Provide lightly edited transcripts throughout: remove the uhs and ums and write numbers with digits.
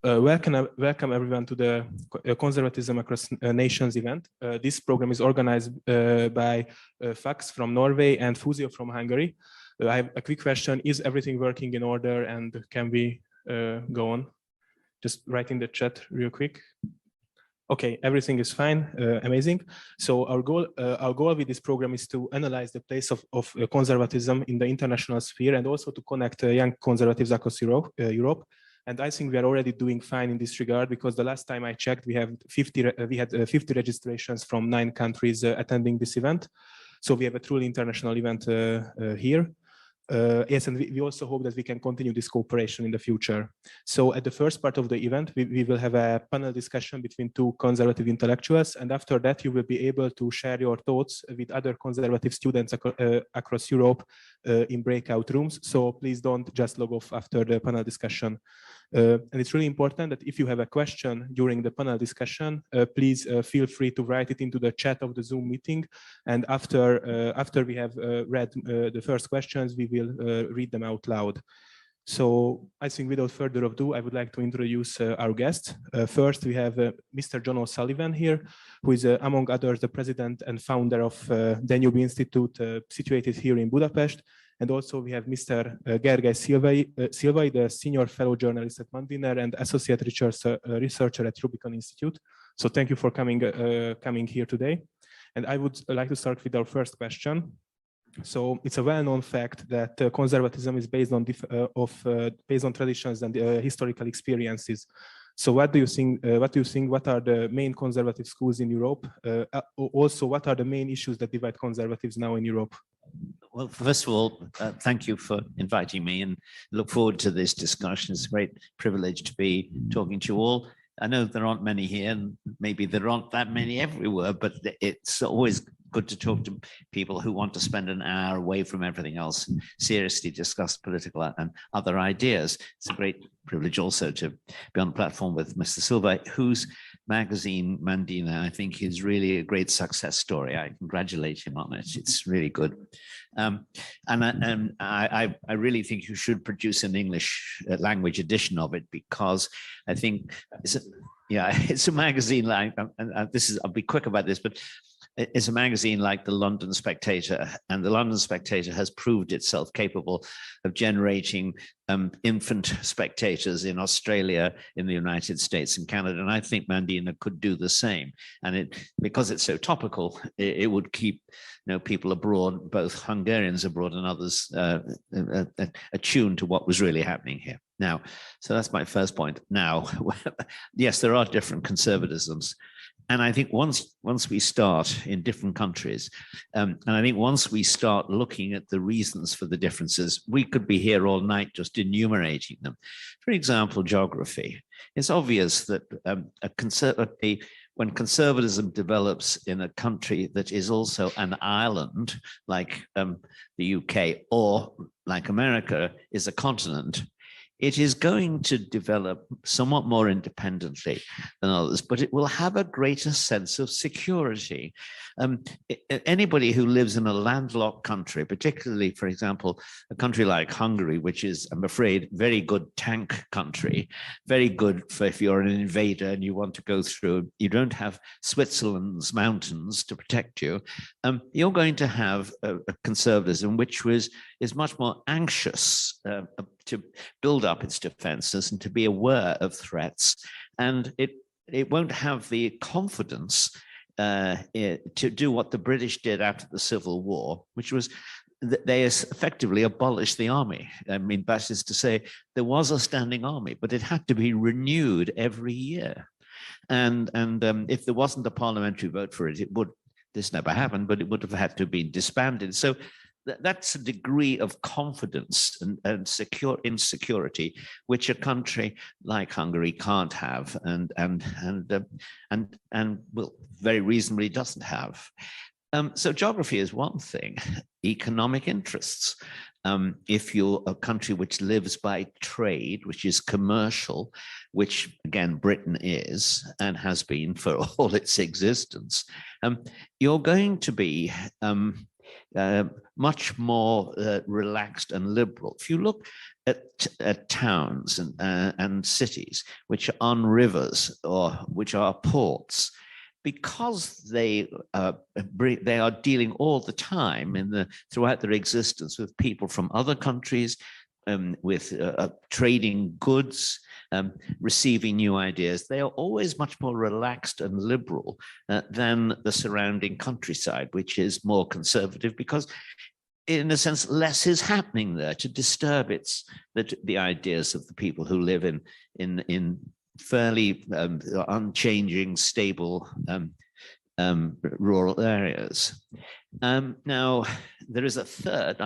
welcome everyone to the Conservatism Across Nations event. This program is organized by Fax from Norway and Fúzió from Hungary. I have a quick question. Is everything working in order, and can we go on? Just write in the chat real quick. Okay, everything is fine, amazing. So our goal with this program is to analyze the place of conservatism in the international sphere, and also to connect young conservatives across Europe. And I think we are already doing fine in this regard, because the last time I checked, we had 50 registrations from 9 countries attending this event. So we have a truly international event here. Yes, and we also hope that we can continue this cooperation in the future. So at the first part of the event, we will have a panel discussion between 2 conservative intellectuals, and after that you will be able to share your thoughts with other conservative students across Europe in breakout rooms. So please don't just log off after the panel discussion. And it's really important that if you have a question during the panel discussion, please feel free to write it into the chat of the Zoom meeting. And after we have read the first questions, we will read them out loud. So I think without further ado, I would like to introduce our guests. First, we have Mr. John O'Sullivan here, who is, among others, the president and founder of Danube Institute, situated here in Budapest. And also we have Mr. Gergely Szilvay, the senior fellow journalist at Mandiner and associate researcher at Rubicon Institute. So thank you for coming here today. And I would like to start with our first question. So it's a well-known fact that conservatism is based on traditions and historical experiences. So what do you think? What are the main conservative schools in Europe? Also, what are the main issues that divide conservatives now in Europe? Well, first of all, thank you for inviting me, and look forward to this discussion. It's a great privilege to be talking to you all. I know there aren't many here, and maybe there aren't that many everywhere, but it's always good to talk to people who want to spend an hour away from everything else and seriously discuss political and other ideas. It's a great privilege also to be on the platform with Mr. Szilvay, whose magazine, Mandina, I think is really a great success story. I congratulate him on it. It's really good. And I really think you should produce an English language edition of it, because I think it's a magazine like, I'll be quick about this, but it's a magazine like the London Spectator, and the London Spectator has proved itself capable of generating infant spectators in Australia, in the United States and Canada. And I think Mandina could do the same. And because it's so topical, it would keep people abroad, both Hungarians abroad and others, attuned to what was really happening here. Now, so that's my first point. Now, yes, there are different conservatisms. And I think once we start in different countries, and I think once we start looking at the reasons for the differences, we could be here all night just enumerating them. For example, geography. It's obvious that when conservatism develops in a country that is also an island, like the UK, or like America is a continent, it is going to develop somewhat more independently than others, but it will have a greater sense of security. Anybody who lives in a landlocked country, particularly, for example, a country like Hungary, which is, I'm afraid, very good tank country, very good for if you're an invader and you want to go through, you don't have Switzerland's mountains to protect you, you're going to have a conservatism which is much more anxious to build up its defenses and to be aware of threats. And it won't have the confidence to do what the British did after the Civil War, which was they effectively abolished the army. I mean, that is to say, there was a standing army, but it had to be renewed every year. And if there wasn't a parliamentary vote for it, this never happened, but it would have had to be disbanded. So that's a degree of confidence and insecurity which a country like Hungary can't have, and well, very reasonably doesn't have. So geography is one thing. Economic interests. If you're a country which lives by trade, which is commercial, which again Britain is and has been for all its existence, you're going to be much more relaxed and liberal. If you look at towns and cities which are on rivers or which are ports, because they are dealing all the time throughout their existence with people from other countries, with trading goods, receiving new ideas, they are always much more relaxed and liberal than the surrounding countryside, which is more conservative because, in a sense, less is happening there to disturb the ideas of the people who live in fairly unchanging, stable rural areas. Now, there is a third.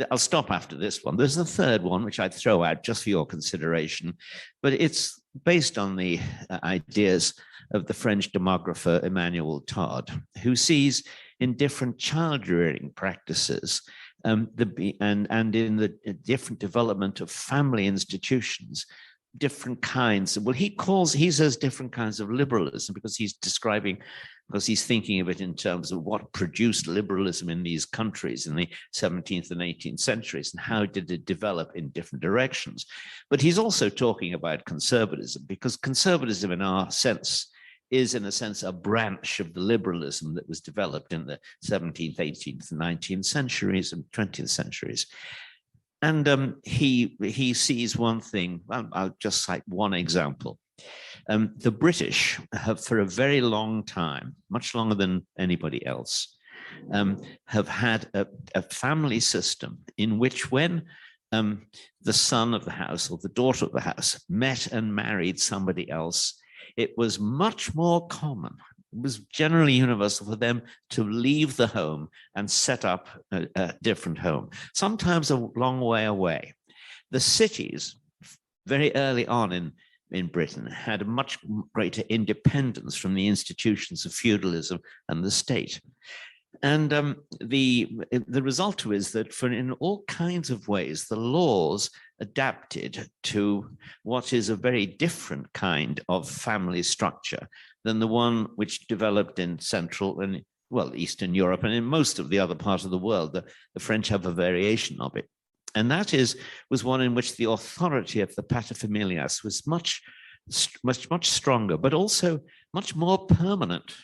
I'll stop after this one. There's a third one, which I'd throw out just for your consideration, but it's based on the ideas of the French demographer Emmanuel Todd, who sees in different child rearing practices and in the different development of family institutions, different kinds. Well, he says different kinds of liberalism because he's thinking of it in terms of what produced liberalism in these countries in the 17th and 18th centuries and how did it develop in different directions. But he's also talking about conservatism, because conservatism in our sense is in a sense a branch of the liberalism that was developed in the 17th, 18th, and 19th centuries and 20th centuries. And he sees one thing. I'll just cite one example. The British have, for a very long time, much longer than anybody else, have had a family system in which when the son of the house or the daughter of the house met and married somebody else, it was much more common. It was generally universal for them to leave the home and set up a different home, sometimes a long way away. The cities, very early on in Britain, had a much greater independence from the institutions of feudalism and the state. And the result is that in all kinds of ways, the laws adapted to what is a very different kind of family structure than the one which developed in Central and, well, Eastern Europe, and in most of the other parts of the world. The French have a variation of it. And that was one in which the authority of the paterfamilias was much stronger, but also much more permanent.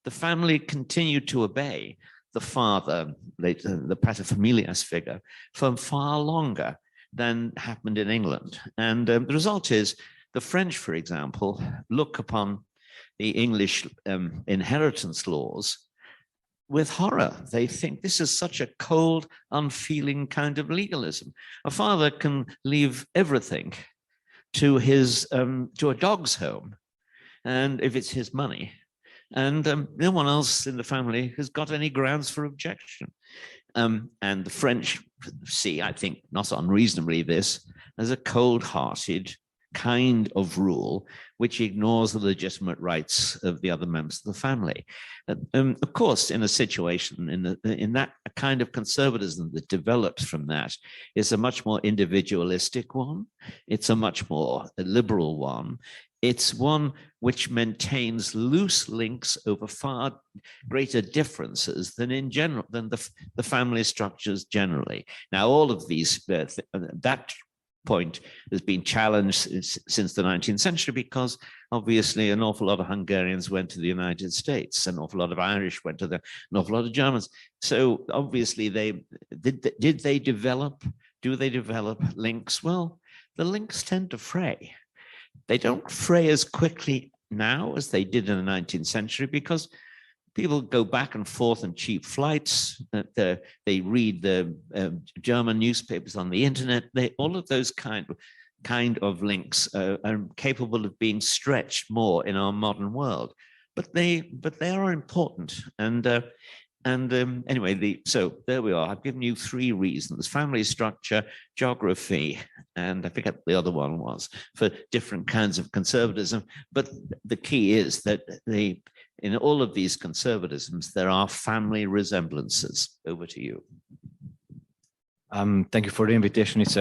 The family continued to obey the father, the paterfamilias figure, for far longer than happened in England. And the result is the French, for example, look upon the English inheritance laws with horror. They think this is such a cold, unfeeling kind of legalism. A father can leave everything to a dog's home, and if it's his money, and no one else in the family has got any grounds for objection. And the French see, I think, not unreasonably, this as a cold-hearted kind of rule which ignores the legitimate rights of the other members of the family. Of course, in a situation in that a kind of conservatism that develops from that is a much more individualistic one. It's a much more liberal one. It's one which maintains loose links over far greater differences than in general, than the family structures generally. Now, all of these, that point has been challenged since the 19th century because obviously an awful lot of Hungarians went to the United States, an awful lot of Irish went to an awful lot of Germans. So obviously do they develop links? Well, the links tend to fray. They don't fray as quickly now as they did in the 19th century because people go back and forth on cheap flights. They read the German newspapers on the internet. All of those kind of links are capable of being stretched more in our modern world. But they are important. And anyway, so there we are. I've given you three reasons: family structure, geography, and I forget what the other one was, for different kinds of conservatism. But the key is that in all of these conservatisms, there are family resemblances. Over to you. Thank you for the invitation. It's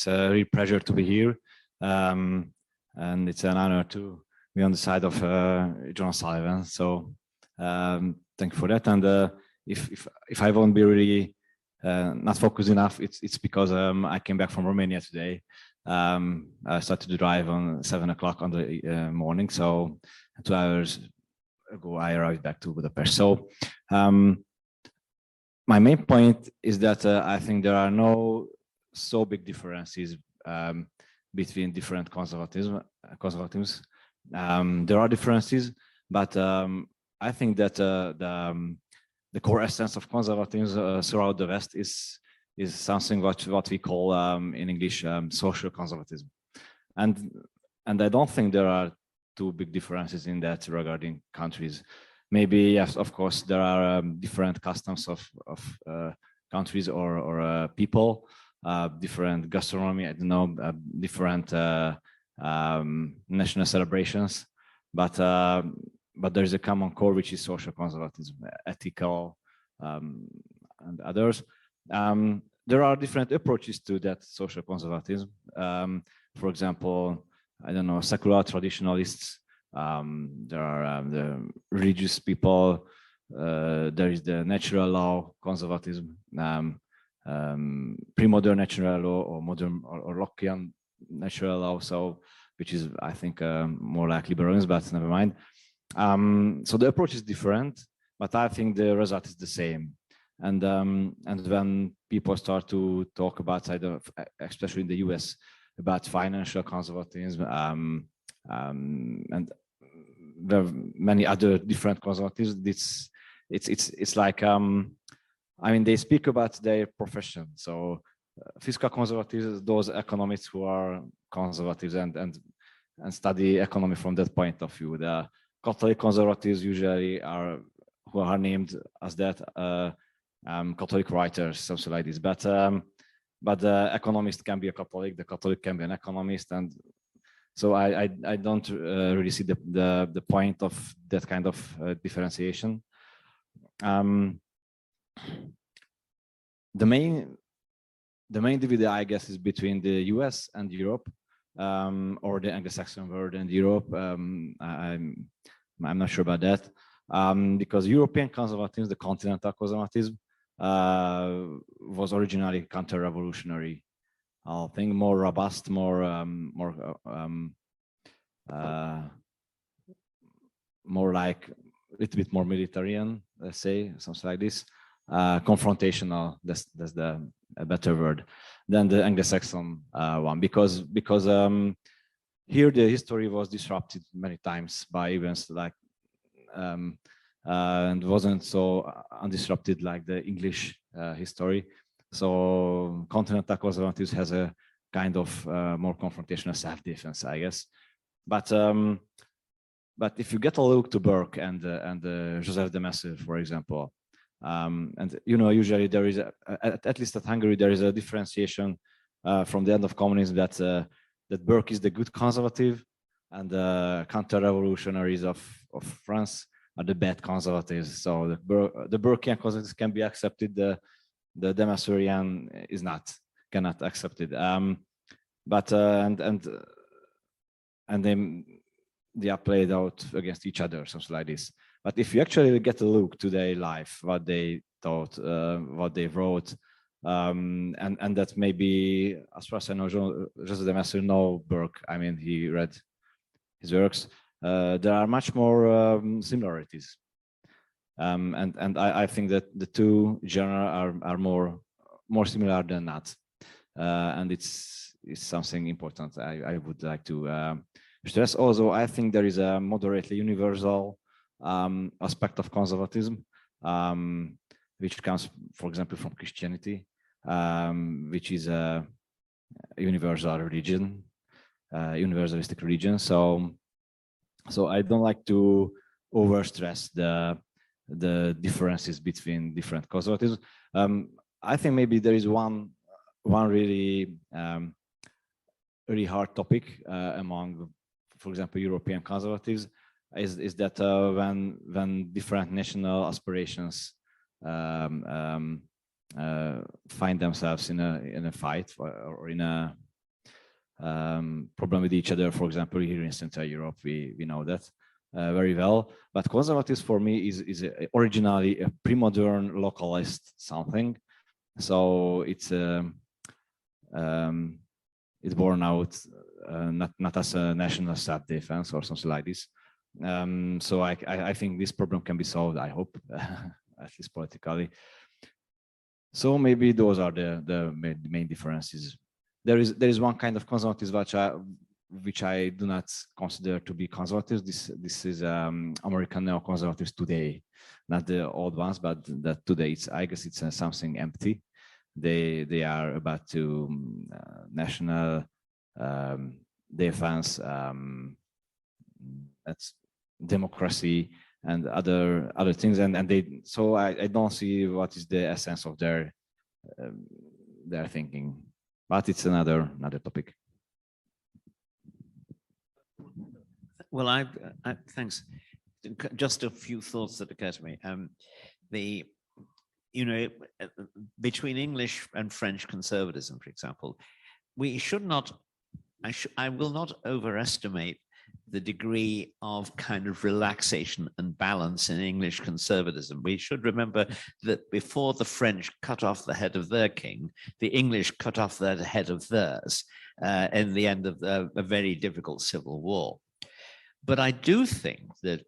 a real pleasure to be here. And it's an honor to be on the side of John Sullivan. So thank you for that. And if I won't be really not focused enough, it's because I came back from Romania today. I started to drive on 7 o'clock on the morning, so 2 hours ago I arrived back to Budapest. So my main point is that I think there are no so big differences between different conservatisms. There are differences, but I think that the core essence of conservatism throughout the West is something what we call in English social conservatism, and I don't think there are too big differences in that regarding countries. Maybe yes, of course, there are different customs of countries or people, different gastronomy. I don't know, different national celebrations, but there's a common core which is social conservatism, ethical, and others. There are different approaches to that social conservatism. For example, I don't know, secular traditionalists. There are the religious people. There is the natural law conservatism, pre-modern natural law, or modern or Lockean natural law. So, which is, I think, more like liberalism, but never mind. So the approach is different, but I think the result is the same. And when people start to talk about, especially in the US, about financial conservatism, and there are many other different conservatives, it's like I mean, they speak about their profession. So fiscal conservatives, those economists who are conservatives and study economy from that point of view. The Catholic conservatives usually who are named as that Catholic writers, something like this. But the economist can be a Catholic, the Catholic can be an economist, and so I don't really see the point of that kind of differentiation. The main division, I guess, is between the US and Europe, or the Anglo-Saxon world and Europe. I'm not sure about that, because European conservatism, the continental conservatism, was originally counter-revolutionary. I think more robust, more like a little bit more militarian, let's say, something like this. Confrontational, that's a better word than the Anglo-Saxon one, because here the history was disrupted many times by events like and wasn't so undisrupted like the English history. So continental conservatives has a kind of more confrontational self-defense, I guess. But if you get a look to Burke and Joseph de Maistre, for example, and you know, usually there is at least at Hungary there is a differentiation from the end of communism that Burke is the good conservative and the counter-revolutionaries of France are the bad conservatives. So the Burkean conservatives can be accepted, the de Maistre cannot accept it. But and then they are played out against each other, something like this. But if you actually get a look to their life, what they thought, what they wrote, and that maybe, as far as I know, Joseph de Maistre know Burke. I mean, he read his works. There are much more similarities, and I think that the two genera are more similar than not, and it's something important I would like to stress. Also, I think there is a moderately universal aspect of conservatism, which comes, for example, from Christianity, which is a universal religion, universalistic religion. So I don't like to overstress the differences between different conservatisms. I think maybe there is one really really hard topic among, for example, European conservatives is that when different national aspirations find themselves in a fight or in a problem with each other. For example, here in Central Europe, we know that very well. But conservatism for me is originally a pre-modern localist something. So it's born out not as a national self-defense or something like this. So I think this problem can be solved, I hope, at least politically. So maybe those are the main differences. There is one kind of conservatism which I do not consider to be conservative. This is American neoconservatives today, not the old ones, but that today I guess it's something empty. They are about to national defense, that's democracy and other things, and they. So I don't see what is the essence of their thinking, but it's another topic. Well, I thanks. Just a few thoughts that occur to me. Between English and French conservatism, for example, we should not. I will not overestimate the degree of kind of relaxation and balance in English conservatism. We should remember that before the French cut off the head of their king, the English cut off the head of theirs in the end of a very difficult civil war. But I do think that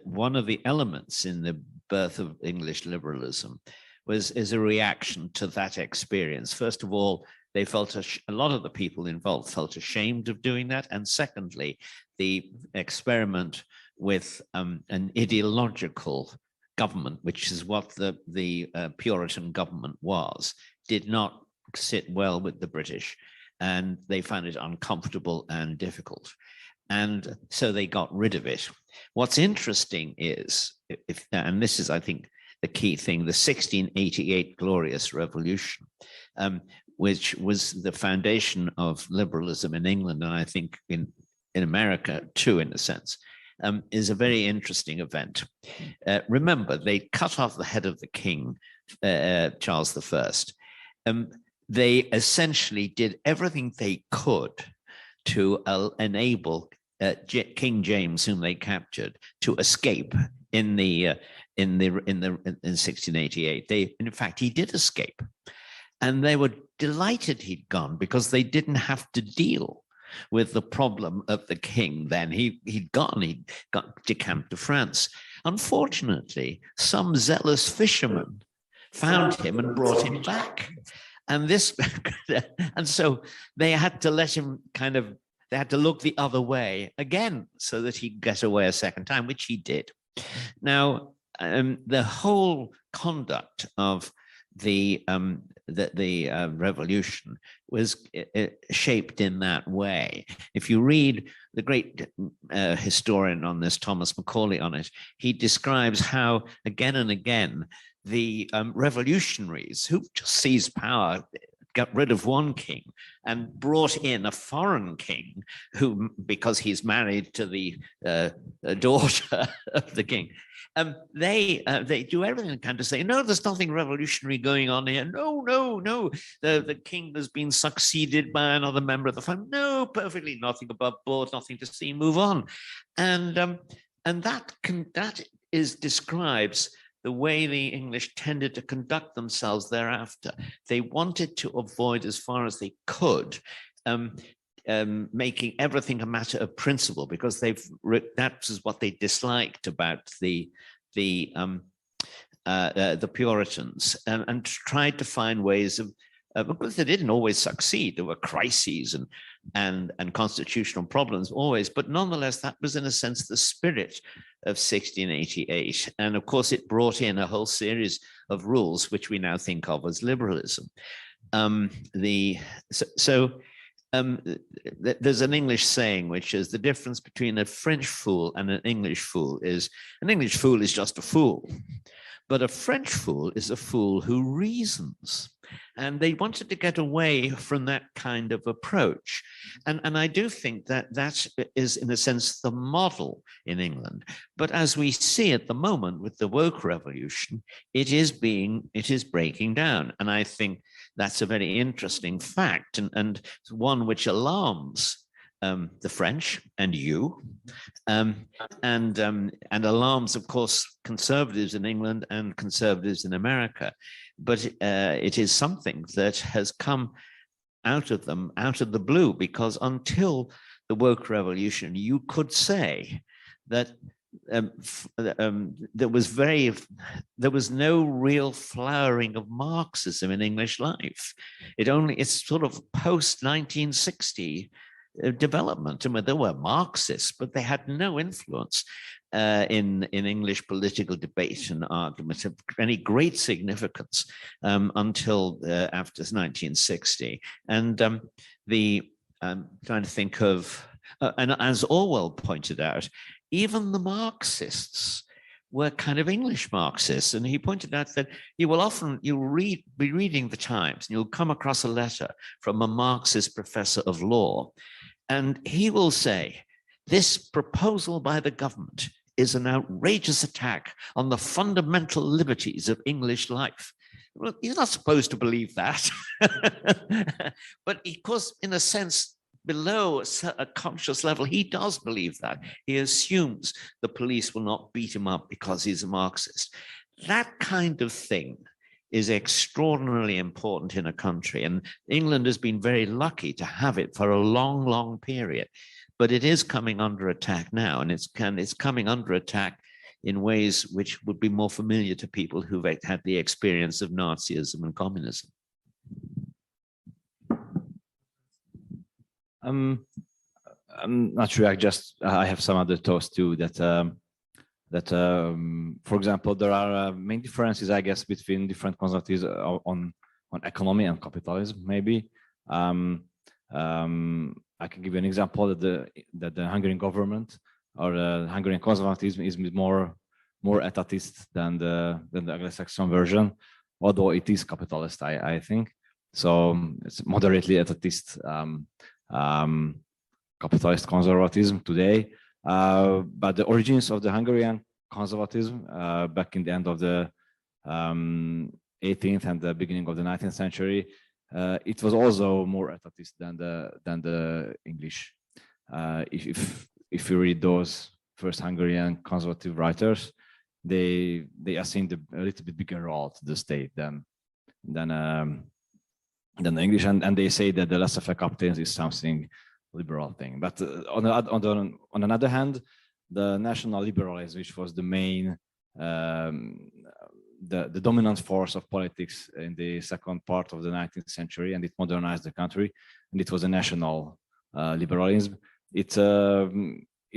one of the elements in the birth of English liberalism is a reaction to that experience. First of all, they felt a lot of the people involved felt ashamed of doing that, and secondly, the experiment with an ideological government, which is what the Puritan government was, did not sit well with the British, and they found it uncomfortable and difficult. And so they got rid of it. What's interesting is, and this is, I think, the key thing, the 1688 Glorious Revolution, which was the foundation of liberalism in England, and I think in America too, in a sense, is a very interesting event. Remember, they cut off the head of the king, Charles I. They essentially did everything they could to enable King James, whom they captured, to escape in 1688. In fact, he did escape, and they were delighted he'd gone because they didn't have to deal with the problem of the king. Then he'd gone. He got decamped to France. Unfortunately, some zealous fishermen found him and brought him back, and so they had to let him they had to look the other way again so that he'd get away a second time, which he did. Now, the whole conduct of the revolution was shaped in that way. If you read the great historian on this, Thomas Macaulay, on it, he describes how again and again the revolutionaries who just seized power got rid of one king and brought in a foreign king who, because he's married to the daughter of the king, they do everything they can to say, no, there's nothing revolutionary going on here. No, the king has been succeeded by another member of the family. No, perfectly nothing above board, nothing to see, move on. And that describes the way the English tended to conduct themselves thereafter. They wanted to avoid, as far as they could, making everything a matter of principle, because that was what they disliked about the Puritans, and tried to find ways of. Because they didn't always succeed. There were crises and constitutional problems always, but nonetheless, that was in a sense the spirit of 1688. And of course, it brought in a whole series of rules, which we now think of as liberalism. There's an English saying, which is the difference between a French fool and an English fool is an English fool is just a fool, but a French fool is a fool who reasons. And they wanted to get away from that kind of approach. And I do think that is, in a sense, the model in England. But as we see at the moment with the woke revolution, it is breaking down. And I think that's a very interesting fact, and one which alarms the French and you, and alarms, of course, conservatives in England and conservatives in America. But it is something that has come out of them, out of the blue, because until the woke revolution, you could say that there was no real flowering of Marxism in English life. It's sort of post 1960 development. I mean, there were Marxists, but they had no influence in English political debate and argument of any great significance until after 1960. And I'm trying to think of, and as Orwell pointed out, even the Marxists were kind of English Marxists. And he pointed out that you'll be reading the Times and you'll come across a letter from a Marxist professor of law. And he will say, this proposal by the government is an outrageous attack on the fundamental liberties of English life. Well, he's not supposed to believe that. But of course, in a sense, below a conscious level, he does believe that. He assumes the police will not beat him up because he's a Marxist. That kind of thing is extraordinarily important in a country. And England has been very lucky to have it for a long, long period. But it is coming under attack now. And it's coming under attack in ways which would be more familiar to people who've had the experience of Nazism and communism. I'm not sure. I have some other thoughts too. For example, there are main differences, I guess, between different conservatives on economy and capitalism. Maybe I can give you an example that the Hungarian government or the Hungarian conservatism is more etatist than the Anglo-Saxon version, although it is capitalist, I think. So it's moderately etatist. Capitalist conservatism today, but the origins of the Hungarian conservatism back in the end of the 18th and the beginning of the 19th century, it was also more etatist than the English. If you read those first Hungarian conservative writers, they assigned a little bit bigger role to the state than the English, and they say that the laissez-faire capitalism is something liberal thing. But on another hand, the national liberalism, which was the main, the dominant force of politics in the second part of the 19th century, and it modernized the country, and it was a national liberalism. It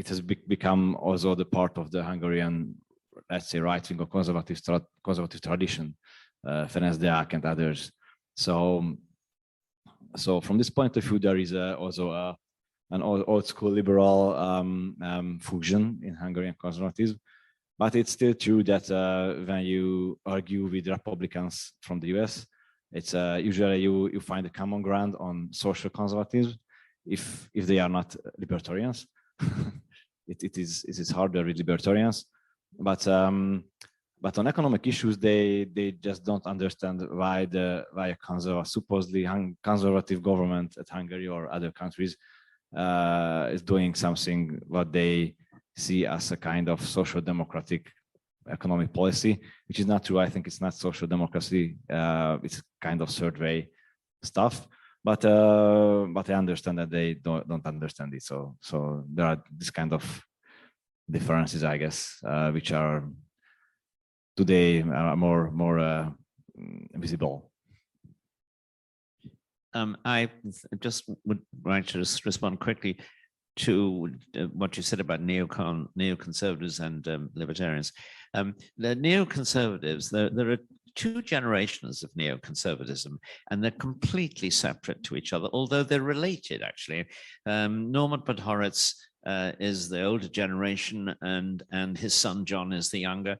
has become also the part of the Hungarian, let's say, right-wing or conservative tradition, Ferenc Deák and others. So from this point of view, there is also an old school liberal fusion in Hungarian conservatism. But it's still true that when you argue with Republicans from the US, it's usually you find a common ground on social conservatism if they are not libertarians. it is harder with libertarians. But on economic issues, they just don't understand why a supposedly conservative government at Hungary or other countries is doing something what they see as a kind of social democratic economic policy, which is not true. I think it's not social democracy. It's kind of third way stuff. But I understand that they don't understand it. So there are this kind of differences, I guess, which are today more visible. I just would like to respond quickly to what you said about neoconservatives and libertarians. The neoconservatives, there are two generations of neoconservatism, and they're completely separate to each other, although they're related, actually. Norman Podhoretz is the older generation, and his son John is the younger.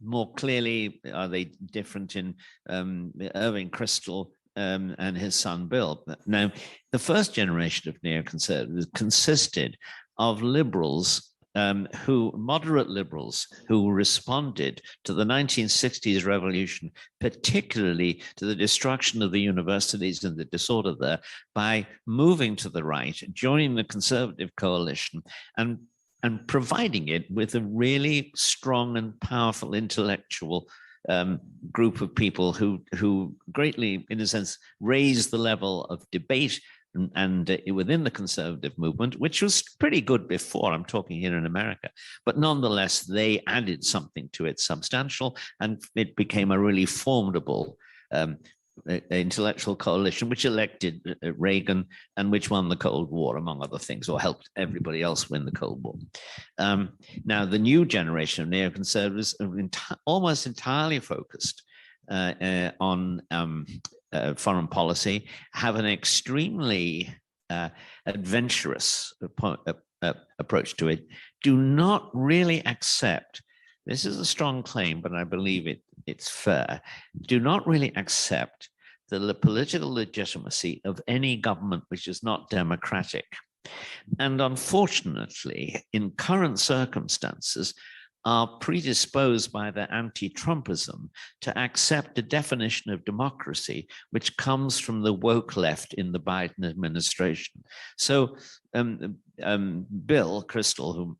More clearly, are they different in Irving Kristol and his son Bill. Now, the first generation of neoconservatives consisted of liberals moderate liberals who responded to the 1960s revolution, particularly to the destruction of the universities and the disorder there, by moving to the right, joining the Conservative coalition, and providing it with a really strong and powerful intellectual group of people who greatly, in a sense, raised the level of debate and within the conservative movement, which was pretty good before, I'm talking here in America, but nonetheless, they added something to it substantial, and it became a really formidable intellectual coalition, which elected Reagan and which won the Cold War, among other things, or helped everybody else win the Cold War. Now, the new generation of neoconservatives are almost entirely focused on foreign policy, have an extremely adventurous approach to it, do not really accept, this is a strong claim, but I believe it's fair, do not really accept the political legitimacy of any government which is not democratic. And unfortunately, in current circumstances, are predisposed by their anti-Trumpism to accept a definition of democracy which comes from the woke left in the Biden administration. So Bill Kristol, who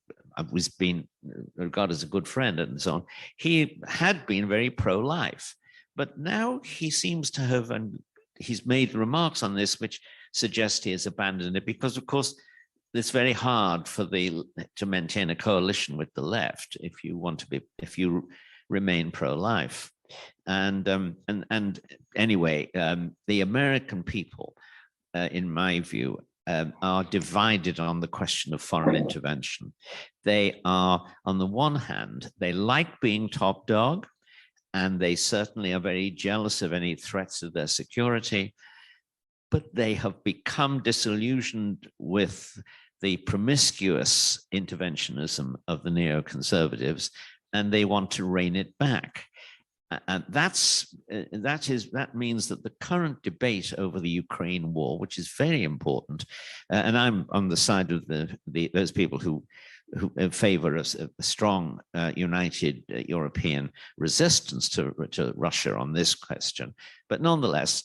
was being regarded as a good friend and so on, he had been very pro-life, but now he seems to have, and he's made remarks on this which suggest he has abandoned it, because of course it's very hard to maintain a coalition with the left if you remain pro-life. And anyway, the American people, in my view, are divided on the question of foreign intervention. They are, on the one hand, they like being top dog, and they certainly are very jealous of any threats to their security, but they have become disillusioned with the promiscuous interventionism of the neoconservatives, and they want to rein it back. And that means that the current debate over the Ukraine war, which is very important, and I'm on the side of those people who favor a strong, united European resistance to Russia on this question, but nonetheless,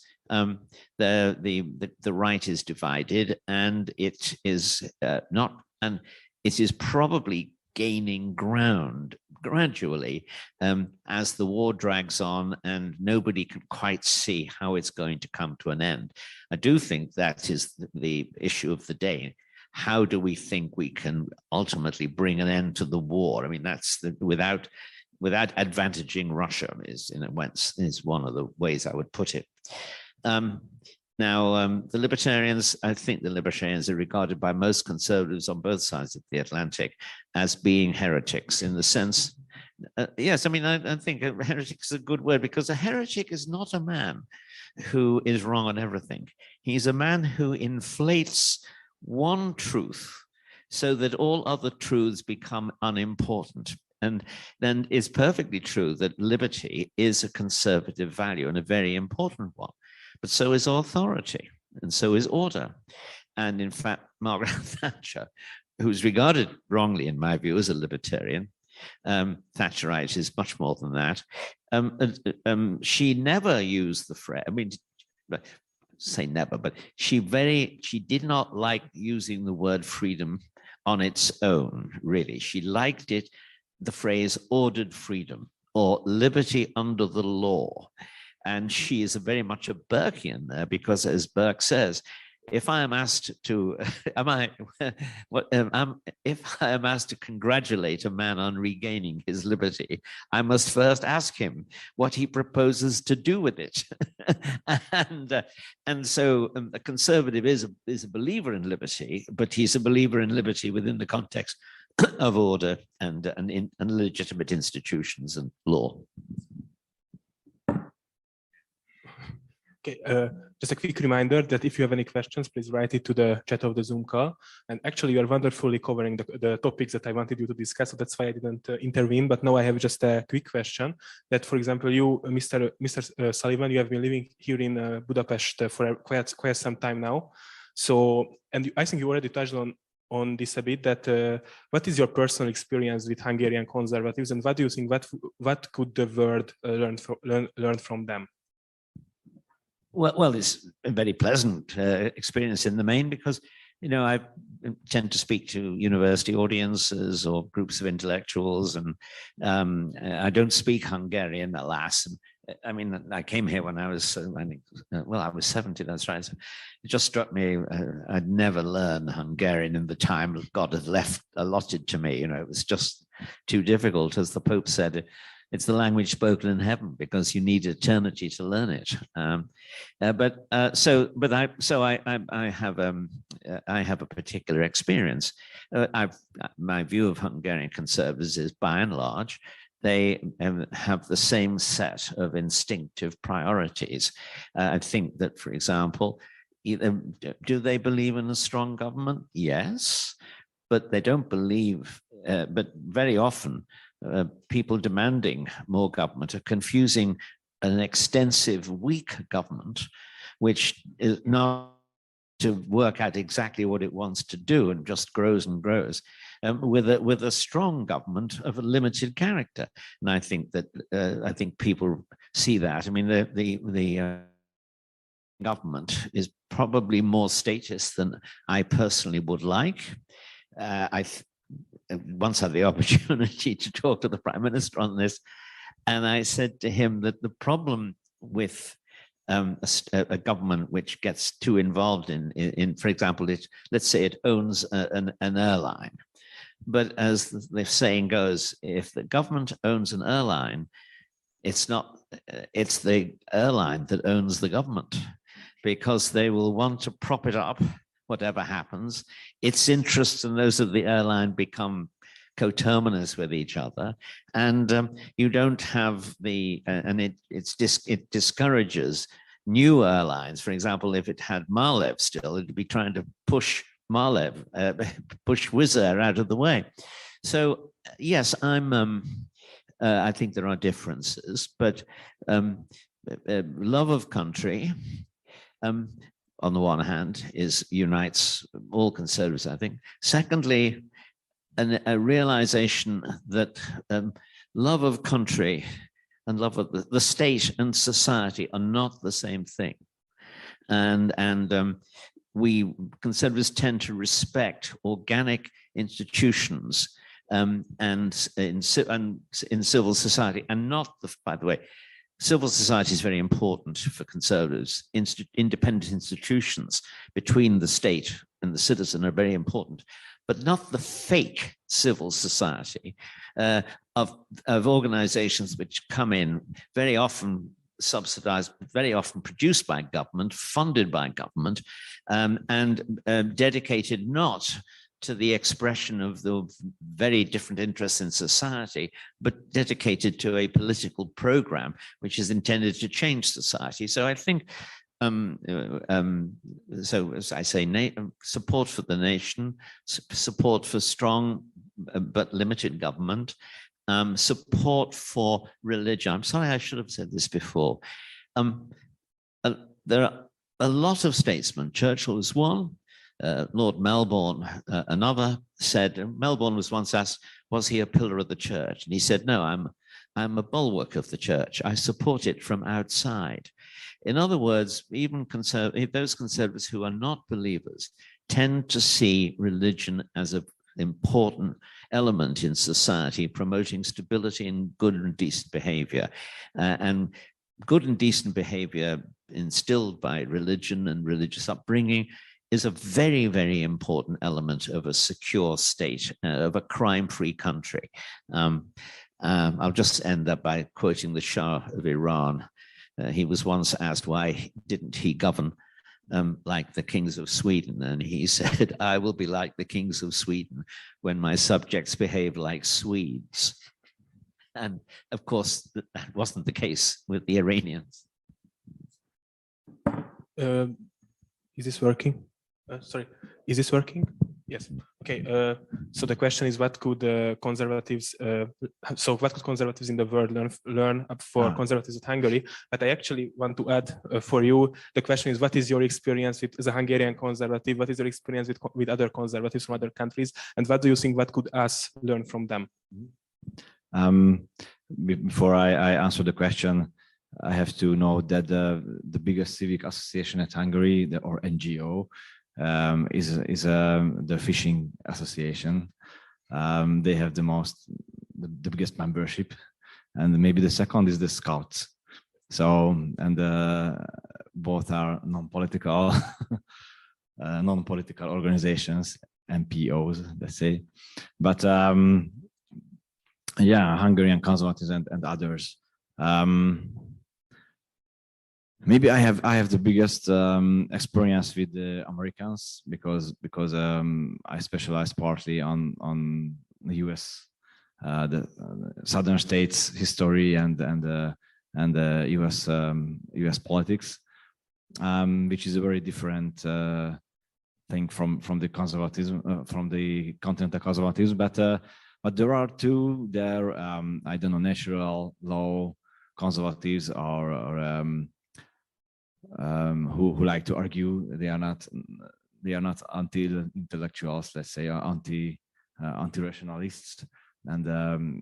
the right is divided, and it is it is probably gaining ground gradually as the war drags on and nobody can quite see how it's going to come to an end. I do think that is the issue of the day. How do we think we can ultimately bring an end to the war? I mean, that's without advantaging Russia is one of the ways I would put it. Now, the libertarians, I think the libertarians are regarded by most conservatives on both sides of the Atlantic as being heretics in the sense, yes, I mean, I think a heretic is a good word, because a heretic is not a man who is wrong on everything. He's a man who inflates one truth so that all other truths become unimportant. And then it's perfectly true that liberty is a conservative value and a very important one. But so is authority, and so is order. And in fact, Margaret Thatcher, who's regarded wrongly, in my view, as a libertarian, Thatcherite is much more than that. She never used the phrase, I mean, say never, but she did not like using the word freedom on its own, really. She liked it, the phrase ordered freedom or liberty under the law. And she is very much a Burkean there, because as Burke says, if I am asked to, if I am asked to congratulate a man on regaining his liberty, I must first ask him what he proposes to do with it. and so a conservative is a believer in liberty, but he's a believer in liberty within the context of order and legitimate institutions and law. Okay, just a quick reminder that if you have any questions, please write it to the chat of the Zoom call. And actually, you are wonderfully covering the topics that I wanted you to discuss, so that's why I didn't intervene. But now I have just a quick question that, for example, you, Mr. Sullivan, you have been living here in Budapest for quite some time now. So, and I think you already touched on on this a bit, that what is your personal experience with Hungarian conservatives, and what do you think, what could the world learn from them? Well, it's a very pleasant experience in the main, because, you know, I tend to speak to university audiences or groups of intellectuals, and I don't speak Hungarian, alas. I mean, I came here when I was, I think, well, I was 70, that's right. So it just struck me, I'd never learn Hungarian in the time God had allotted to me. You know, it was just too difficult. As the Pope said, it's the language spoken in heaven, because you need eternity to learn it. I have a particular experience. My view of Hungarian conservatives is, by and large, they have the same set of instinctive priorities. I think that, for example, do they believe in a strong government? Yes, but they don't believe, but very often people demanding more government are confusing an extensive, weak government, which is not to work out exactly what it wants to do and just grows and grows, with a strong government of a limited character. And I think that I think people see that. I mean, the government is probably more statist than I personally would like. I once had the opportunity to talk to the Prime Minister on this, and I said to him that the problem with a government which gets too involved in, for example, let's say it owns an airline. But as the saying goes, if the government owns an airline, it's the airline that owns the government, because they will want to prop it up, whatever happens. Its interests and those of the airline become coterminous with each other, and you don't have it discourages new airlines. For example, if it had Malev still, it'd be trying to push push Wizz Air out of the way. So yes, I think there are differences, but love of country, on the one hand, unites all conservatives, I think. Secondly, a realization that love of country and love of the state and society are not the same thing. And we conservatives tend to respect organic institutions and in civil society, and not by the way, civil society is very important for conservatives. Independent institutions between the state and the citizen are very important, but not the fake civil society of organizations which come in, very often subsidized, very often produced by government, funded by government, and dedicated not to the expression of the very different interests in society, but dedicated to a political program which is intended to change society. So I think, so as I say, support for the nation, support for strong but limited government, support for religion. I'm sorry, I should have said this before. There are a lot of statesmen. Churchill was one. Lord Melbourne, another, said, Melbourne was once asked, was he a pillar of the church? And he said, no, I'm a bulwark of the church. I support it from outside. In other words, even those conservatives who are not believers tend to see religion as an important element in society, promoting stability and good and decent behavior. And good and decent behavior instilled by religion and religious upbringing is a very, very important element of a secure state, of a crime-free country. I'll just end up by quoting the Shah of Iran. He was once asked why didn't he govern like the kings of Sweden, and he said, I will be like the kings of Sweden when my subjects behave like Swedes. And of course, that wasn't the case with the Iranians. Is this working? Sorry, is this working? Yes. Okay, so the question is, what could conservatives in the world learn for conservatives in Hungary? But I actually want to add for you, the question is, what is your experience as a Hungarian conservative? What is your experience with other conservatives from other countries? And what do you think, what could us learn from them? Before I answer the question, I have to note that the biggest civic association at Hungary, or NGO, is the fishing association. They have the biggest membership, and maybe the second is the Scouts. So, and both are non-political organizations, NPOs, let's say. But yeah, Hungarian conservatives and others. Maybe I have the biggest experience with the Americans because I specialize partly on the U.S. The southern states history and U.S. politics, which is a very different thing from the conservatism from the continental conservatism. But there are two there. I don't know, natural law conservatives or who like to argue. They are not anti-intellectuals, let's say, or anti-rationalists. And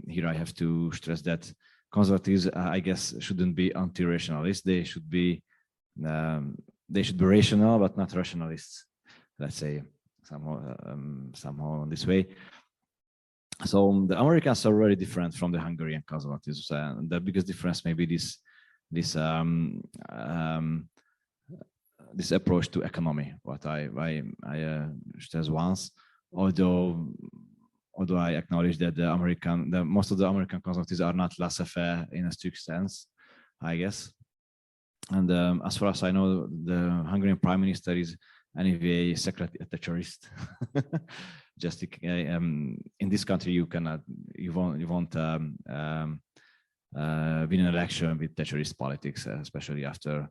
here I have to stress that conservatives, I guess, shouldn't be anti-rationalists. They should be rational, but not rationalists. Let's say somehow this way. So the Americans are very different from the Hungarian conservatives. The biggest difference may be this approach to economy, what I stressed once. Although I acknowledge that most of the American conservatives are not laissez-faire in a strict sense, I guess. And as far as I know, the Hungarian Prime Minister is anyway a Thatcherist. Just in this country, you won't win an election with Thatcherist politics, especially after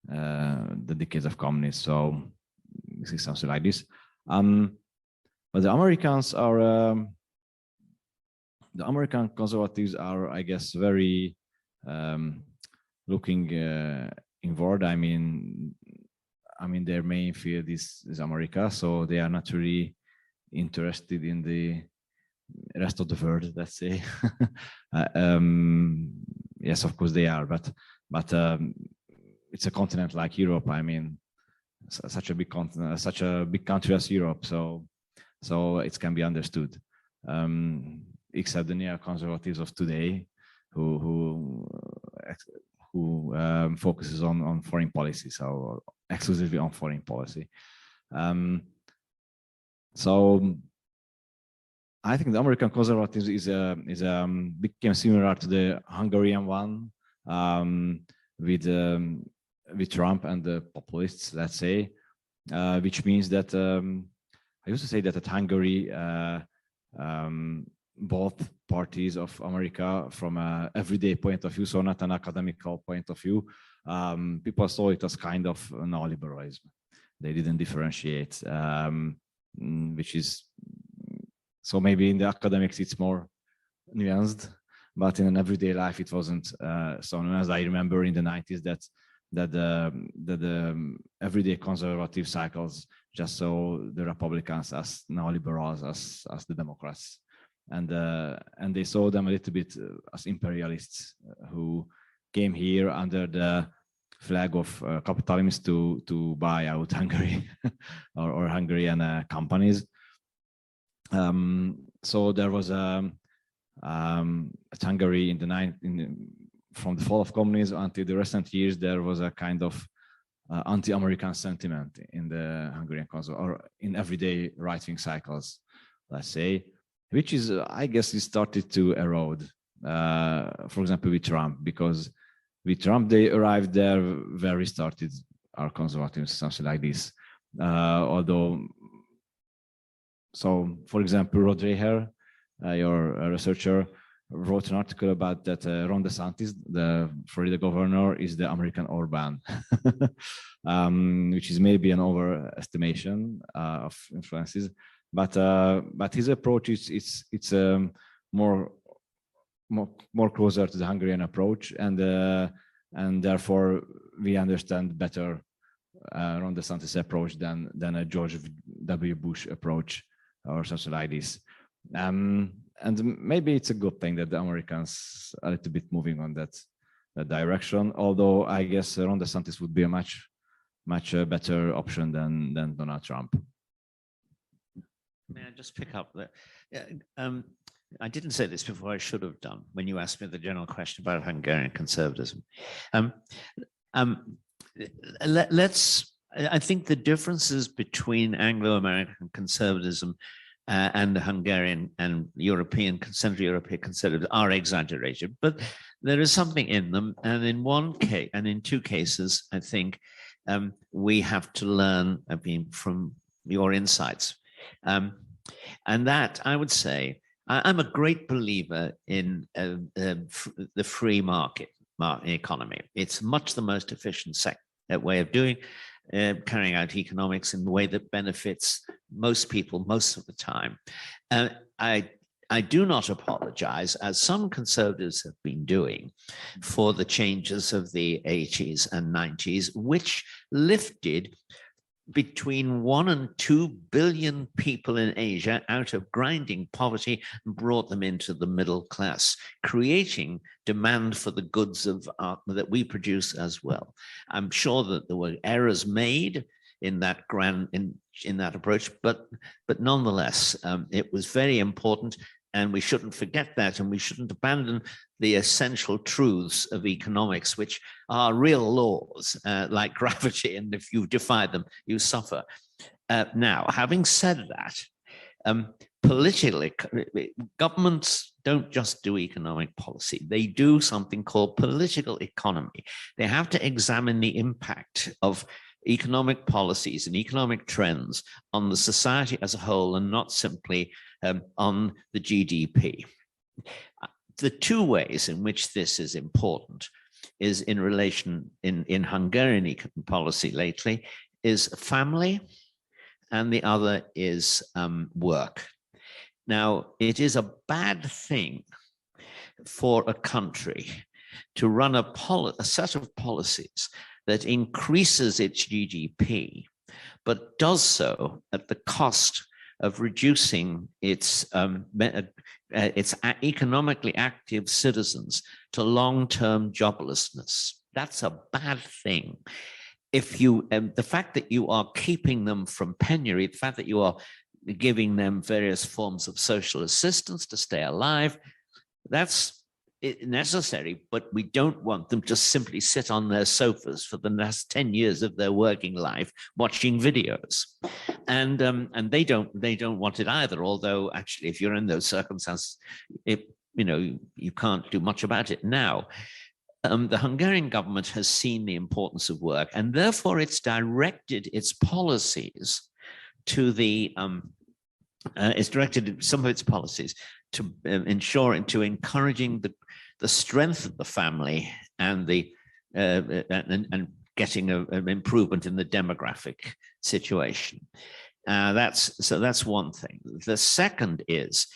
the decades of communism. So this is something like this. But the Americans are the American conservatives are, I guess, very looking inward. I mean, their main field is America, so they are not really interested in the rest of the world, let's say. Yes, of course they are, but it's a continent like Europe. I mean, such a big continent, such a big country as Europe, so it can be understood. Except the neoconservatives of today, who focuses on foreign policy, so exclusively on foreign policy. So I think the American conservatives became similar to the Hungarian one with Trump and the populists, let's say, which means that I used to say that at Hungary, both parties of America, from an everyday point of view, so not an academical point of view, people saw it as kind of neoliberalism. They didn't differentiate, which is, so maybe in the academics it's more nuanced, but in an everyday life it wasn't so nuanced. I remember in the 90s that the everyday conservative cycles just saw the Republicans as neoliberals, as the Democrats, and they saw them a little bit as imperialists who came here under the flag of capitalism to buy out Hungary or Hungarian companies. So there was at Hungary from the fall of communism until the recent years, there was a kind of anti-American sentiment in the Hungarian or in everyday right-wing cycles, let's say, which is, I guess, it started to erode. For example, with Trump, because with Trump they arrived there where we started our conservatives, something like this. Although, so for example, Rod Dreher, your researcher, wrote an article about that Ron DeSantis, the Florida governor, is the American Orban, which is maybe an overestimation of influences. But his approach it's more closer to the Hungarian approach, and therefore we understand better Ron DeSantis approach than a George W. Bush approach or something like this. And maybe it's a good thing that the Americans are a little bit moving on that direction. Although I guess Ron DeSantis would be a much better option than Donald Trump. May I just pick up that? I didn't say this before. I should have done when you asked me the general question about Hungarian conservatism. I think the differences between Anglo-American conservatism and the Hungarian and European, Central European conservatives are exaggerated, but there is something in them. And in one case, and in two cases, I think we have to learn from your insights. And that, I would say, I'm a great believer in the free market economy. It's much the most efficient way of doing, carrying out economics in the way that benefits most people most of the time. I do not apologize, as some conservatives have been doing, for the changes of the 80s and 90s, which lifted between 1 and 2 billion people in Asia out of grinding poverty and brought them into the middle class, creating demand for the goods that we produce as well. I'm sure that there were errors made in that in that approach, but nonetheless, it was very important. And we shouldn't forget that, and we shouldn't abandon the essential truths of economics, which are real laws like gravity, and if you defy them, you suffer. Now, having said that, politically, governments don't just do economic policy. They do something called political economy. They have to examine the impact of economic policies and economic trends on the society as a whole, and not simply on the GDP. The two ways in which this is important is in relation in Hungarian economic policy lately is family, and the other is work. Now, it is a bad thing for a country to run a set of policies that increases its GDP, but does so at the cost of reducing its economically active citizens to long-term joblessness. That's a bad thing. If you, the fact that you are keeping them from penury, the fact that you are giving them various forms of social assistance to stay alive, that's necessary, but we don't want them to simply sit on their sofas for the last 10 years of their working life watching videos, and they don't want it either. Although actually, if you're in those circumstances, you can't do much about it now. The Hungarian government has seen the importance of work, and therefore it's directed its policies to it's directed some of its policies to encouraging the strength of the family and and getting an improvement in the demographic situation. That's one thing. The second is,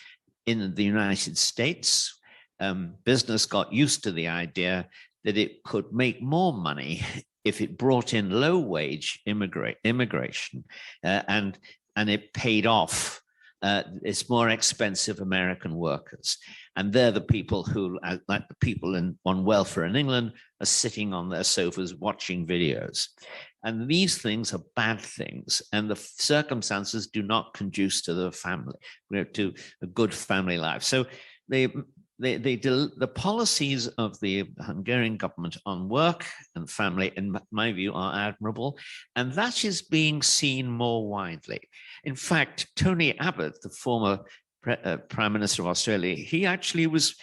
in the United States, business got used to the idea that it could make more money if it brought in low-wage immigration, and it paid off its more expensive American workers. And they're the people who, like the people on welfare in England, are sitting on their sofas watching videos. And these things are bad things, and the circumstances do not conduce to the family, to a good family life. So the policies of the Hungarian government on work and family, in my view, are admirable, and that is being seen more widely. In fact, Tony Abbott, the former Prime Minister of Australia, he actually was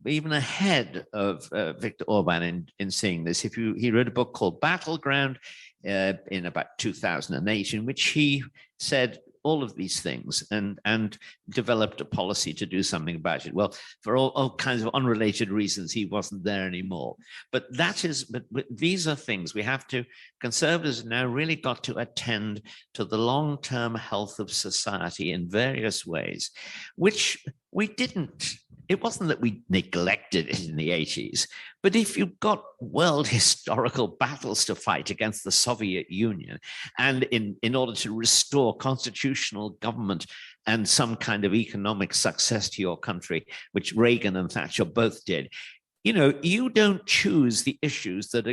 even ahead of Viktor Orban in seeing this. He wrote a book called Battleground in about 2008, in which he said all of these things and developed a policy to do something about it. Well, for all kinds of unrelated reasons, he wasn't there anymore. But these are things we have to, conservatives have now really got to attend to the long-term health of society in various ways, which we didn't. It wasn't that we neglected it in the 80s, but if you've got world historical battles to fight against the Soviet Union, and in order to restore constitutional government and some kind of economic success to your country, which Reagan and Thatcher both did, you don't choose the issues that are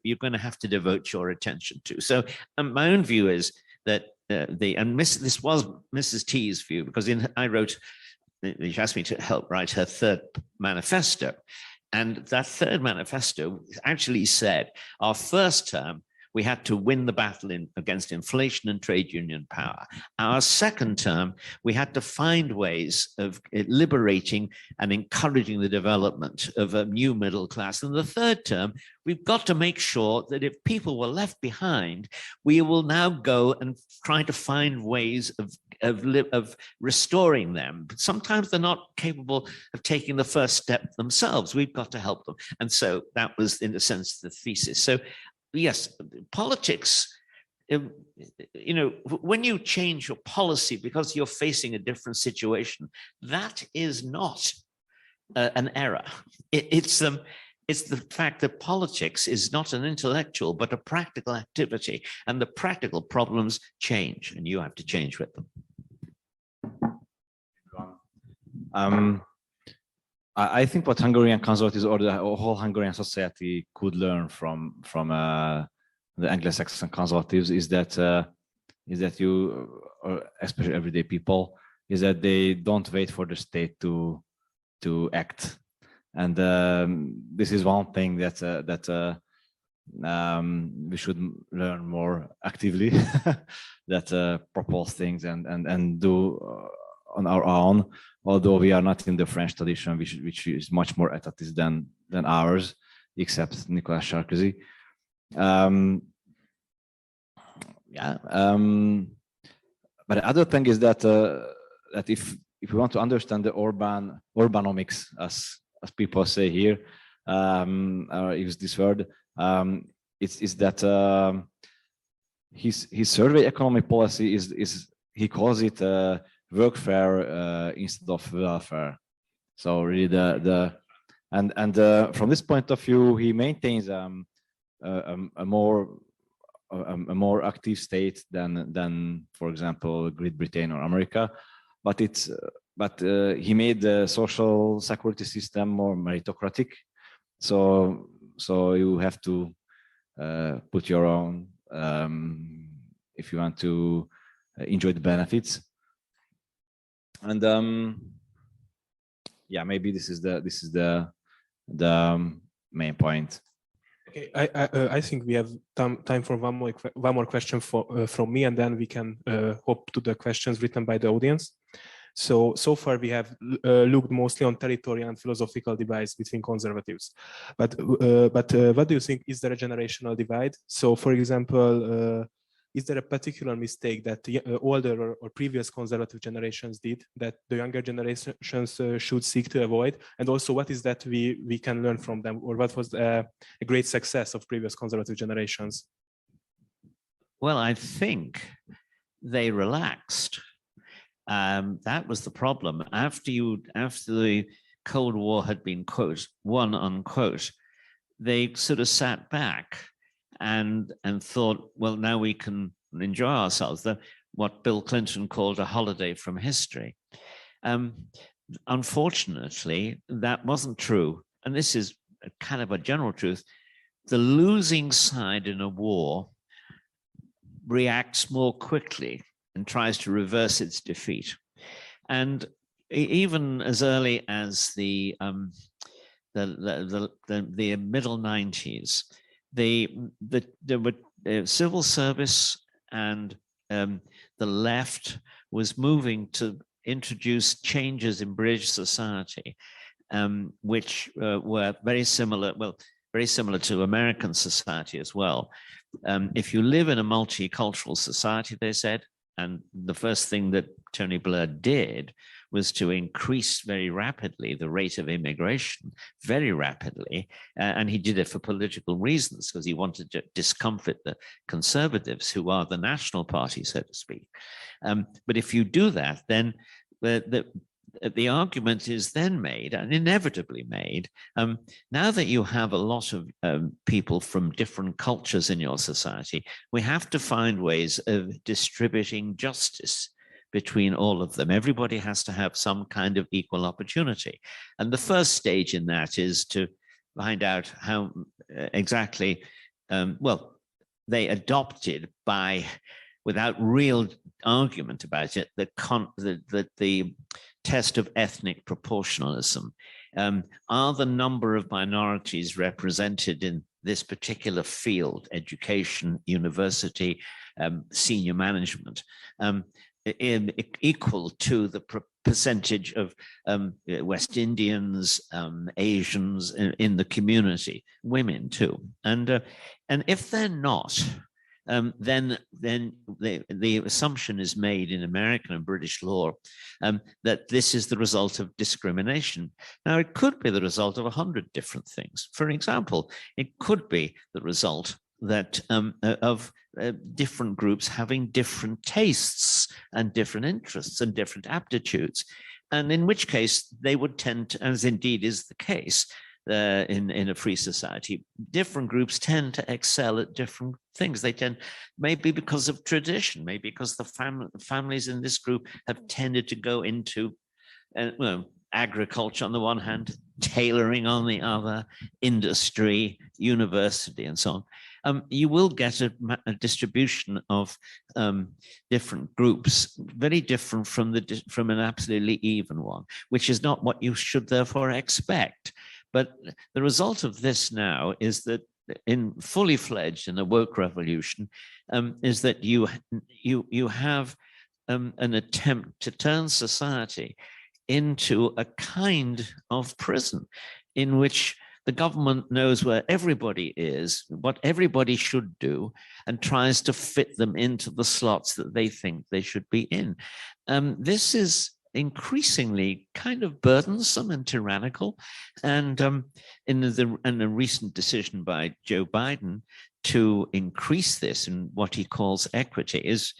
you're going to have to devote your attention to. So my own view is that this was Mrs. T's view, because she asked me to help write her third manifesto. And that third manifesto actually said, our first term, we had to win the battle against inflation and trade union power. Our second term, we had to find ways of liberating and encouraging the development of a new middle class. And the third term, we've got to make sure that if people were left behind, we will now go and try to find ways of restoring them. But sometimes they're not capable of taking the first step themselves. We've got to help them. And so that was, in a sense, the thesis. So yes, politics, when you change your policy because you're facing a different situation, that is not an error. It's the fact that politics is not an intellectual, but a practical activity, and the practical problems change, and you have to change with them. I think what Hungarian conservatives or the whole Hungarian society could learn from the Anglo-Saxon conservatives is that you, or especially everyday people, is that they don't wait for the state to act, and this is one thing that we should learn more actively, that propose things and do on our own. Although we are not in the French tradition, which is much more etatist than ours, except Nicolas Sarkozy. But the other thing is that if we want to understand the urbanomics, as people say here, or use this word, it's that his survey economic policy is he calls it workfare instead of welfare. So really from this point of view, he maintains a more active state than for example Great Britain or America, but he made the social security system more meritocratic. So you have to put your own if you want to enjoy the benefits. And yeah, maybe this is the main point. Okay, I think we have time for one more question from me, and then we can hop to the questions written by the audience. So far we have looked mostly on territorial and philosophical divides between conservatives, but what do you think, is there a generational divide? So for example, is there a particular mistake that the older or previous conservative generations did that the younger generations should seek to avoid? And also, what is that we can learn from them, or what was a great success of previous conservative generations? Well, I think they relaxed. That was the problem. After the Cold War had been, quote, won, unquote, they sort of sat back and thought, well, now we can enjoy ourselves, what Bill Clinton called a holiday from history. Unfortunately, that wasn't true. And this is kind of a general truth. The losing side in a war reacts more quickly and tries to reverse its defeat. And even as early as the middle 90s, there were civil service and the left was moving to introduce changes in British society, which were very similar to American society as well. If you live in a multicultural society, they said, And the first thing that Tony Blair did was to increase very rapidly the rate of immigration, very rapidly. And he did it for political reasons, because he wanted to discomfort the Conservatives, who are the national party, so to speak. But if you do that, then the argument is then made, and inevitably made, now that you have a lot of people from different cultures in your society, we have to find ways of distributing justice between all of them. Everybody has to have some kind of equal opportunity. And the first stage in that is to find out how exactly, well, they adopted without real argument about it, the test of ethnic proportionalism. Are the number of minorities represented in this particular field, education, university, senior management, equal to the percentage of West Indians, Asians in the community, women too? And if they're not, then the assumption is made in American and British law that this is the result of discrimination. Now, it could be the result of 100 different things. For example, it could be the result that of different groups having different tastes and different interests and different aptitudes, and in which case they would tend to, as indeed is the case, in a free society, different groups tend to excel at different things. They tend, maybe because of tradition, maybe because the families in this group have tended to go into agriculture on the one hand, tailoring on the other, industry, university, and so on. You will get a distribution of different groups, very different from an absolutely even one, which is not what you should therefore expect. But the result of this now is that in fully fledged in the woke revolution, is that you have an attempt to turn society into a kind of prison in which the government knows where everybody is, what everybody should do, and tries to fit them into the slots that they think they should be in. This is increasingly kind of burdensome and tyrannical. And in a recent decision by Joe Biden to increase this in what he calls equity is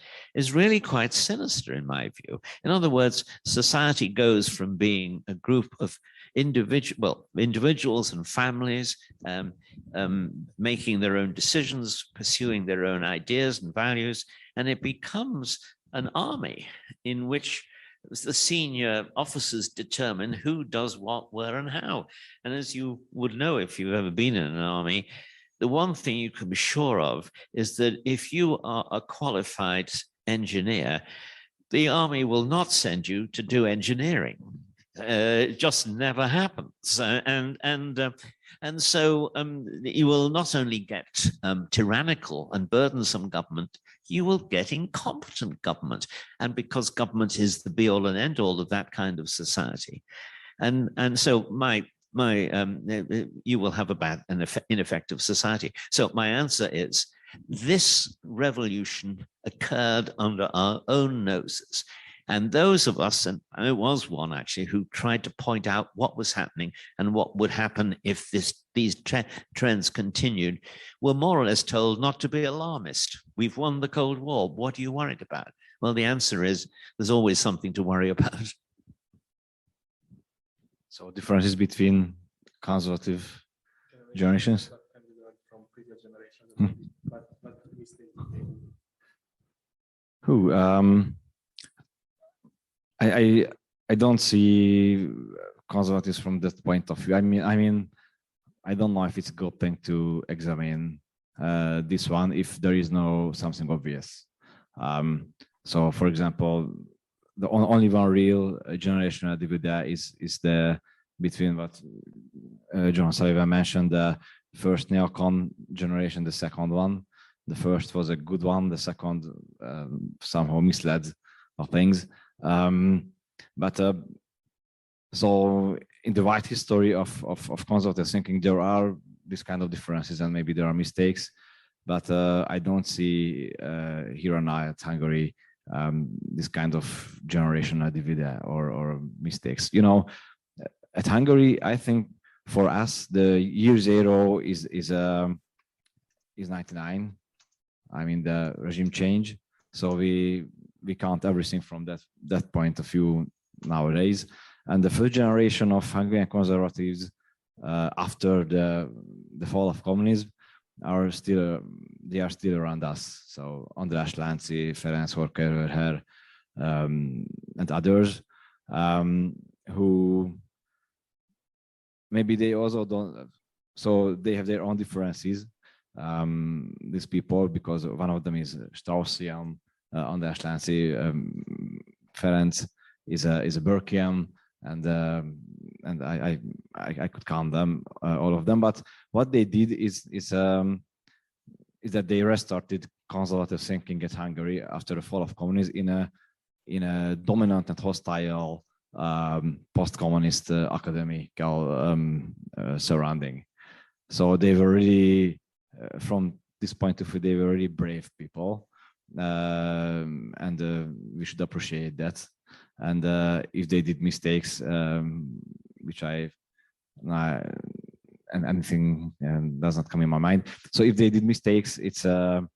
really quite sinister in my view. In other words, society goes from being a group of individuals and families making their own decisions, pursuing their own ideas and values, and it becomes an army in which the senior officers determine who does what, where, and how. And as you would know if you've ever been in an army, the one thing you can be sure of is that if you are a qualified engineer, the army will not send you to do engineering. It just never happens. And so you will not only get tyrannical and burdensome government, you will get incompetent government. And because government is the be all and end all of that kind of society. And so you will have an ineffective society. So my answer is, this revolution occurred under our own noses. And those of us, and I was one actually, who tried to point out what was happening and what would happen if these trends continued, were more or less told not to be alarmist. We've won the Cold War. What are you worried about? Well, the answer is there's always something to worry about. So differences between conservative generations? From previous generations, but we stay. I don't see conservatives from that point of view. I mean, I don't know if it's a good thing to examine this one if there is no something obvious. So, for example, the only one real generational dividend is the between what John Szilvay mentioned, the first neocon generation, the second one. The first was a good one. The second somehow misled things. So in the wide history of conservative thinking, there are these kind of differences and maybe there are mistakes, but I don't see here and now at Hungary this kind of generational divide or mistakes. You know, at Hungary, I think for us the year zero is 99. I mean the regime change. So we count everything from that point of view nowadays. And the first generation of Hungarian conservatives after the fall of communism are still around us. So András Lánci, Ferenc Horkheimer, and others who maybe they also don't. So they have their own differences. These people, because one of them is Straussian, András Lánci, Ferenc is a Burkean, and I could count them, all of them. But what they did is that they restarted conservative thinking at Hungary after the fall of communism in a dominant and hostile post-communist academical surrounding. So they were really, from this point of view, they were really brave people, and we should appreciate that. And if they did mistakes, which and anything does not come in my mind. So if they did mistakes, it's what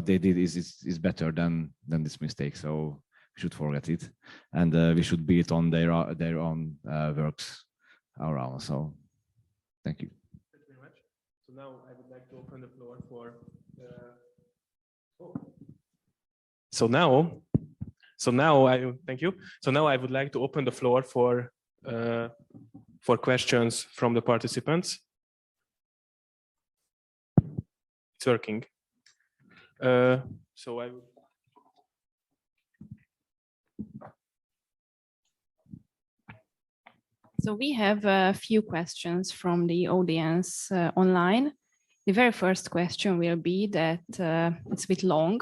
they did is better than this mistake. So we should forget it, and we should build on their own works around. So thank you. Thank you very much. So now I would like to open the floor for. So now thank you. So now I would like to open the floor for questions from the participants. It's working. So I will. So we have a few questions from the audience online. The very first question will be that it's a bit long.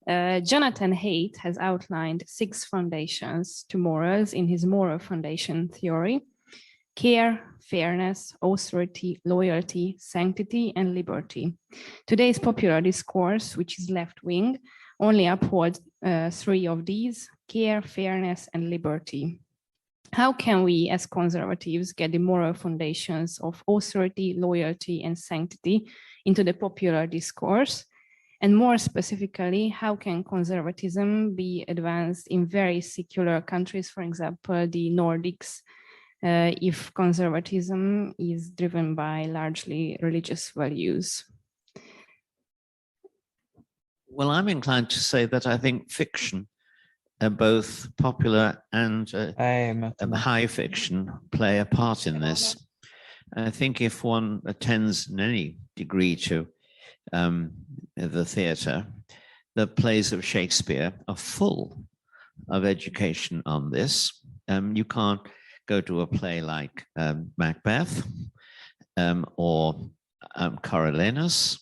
Jonathan Haidt has outlined 6 foundations to morals in his moral foundation theory: care, fairness, authority, loyalty, sanctity, and liberty. Today's popular discourse, which is left-wing, only upholds 3 of these: care, fairness, and liberty. How can we, as conservatives, get the moral foundations of authority, loyalty, and sanctity into the popular discourse? And more specifically, how can conservatism be advanced in very secular countries, for example, the Nordics, if conservatism is driven by largely religious values? Well, I'm inclined to say that I think fiction, both popular and high fiction, play a part in this. I think if one attends in any degree to the theatre, the plays of Shakespeare are full of education on this. You can't go to a play like Macbeth or Coriolanus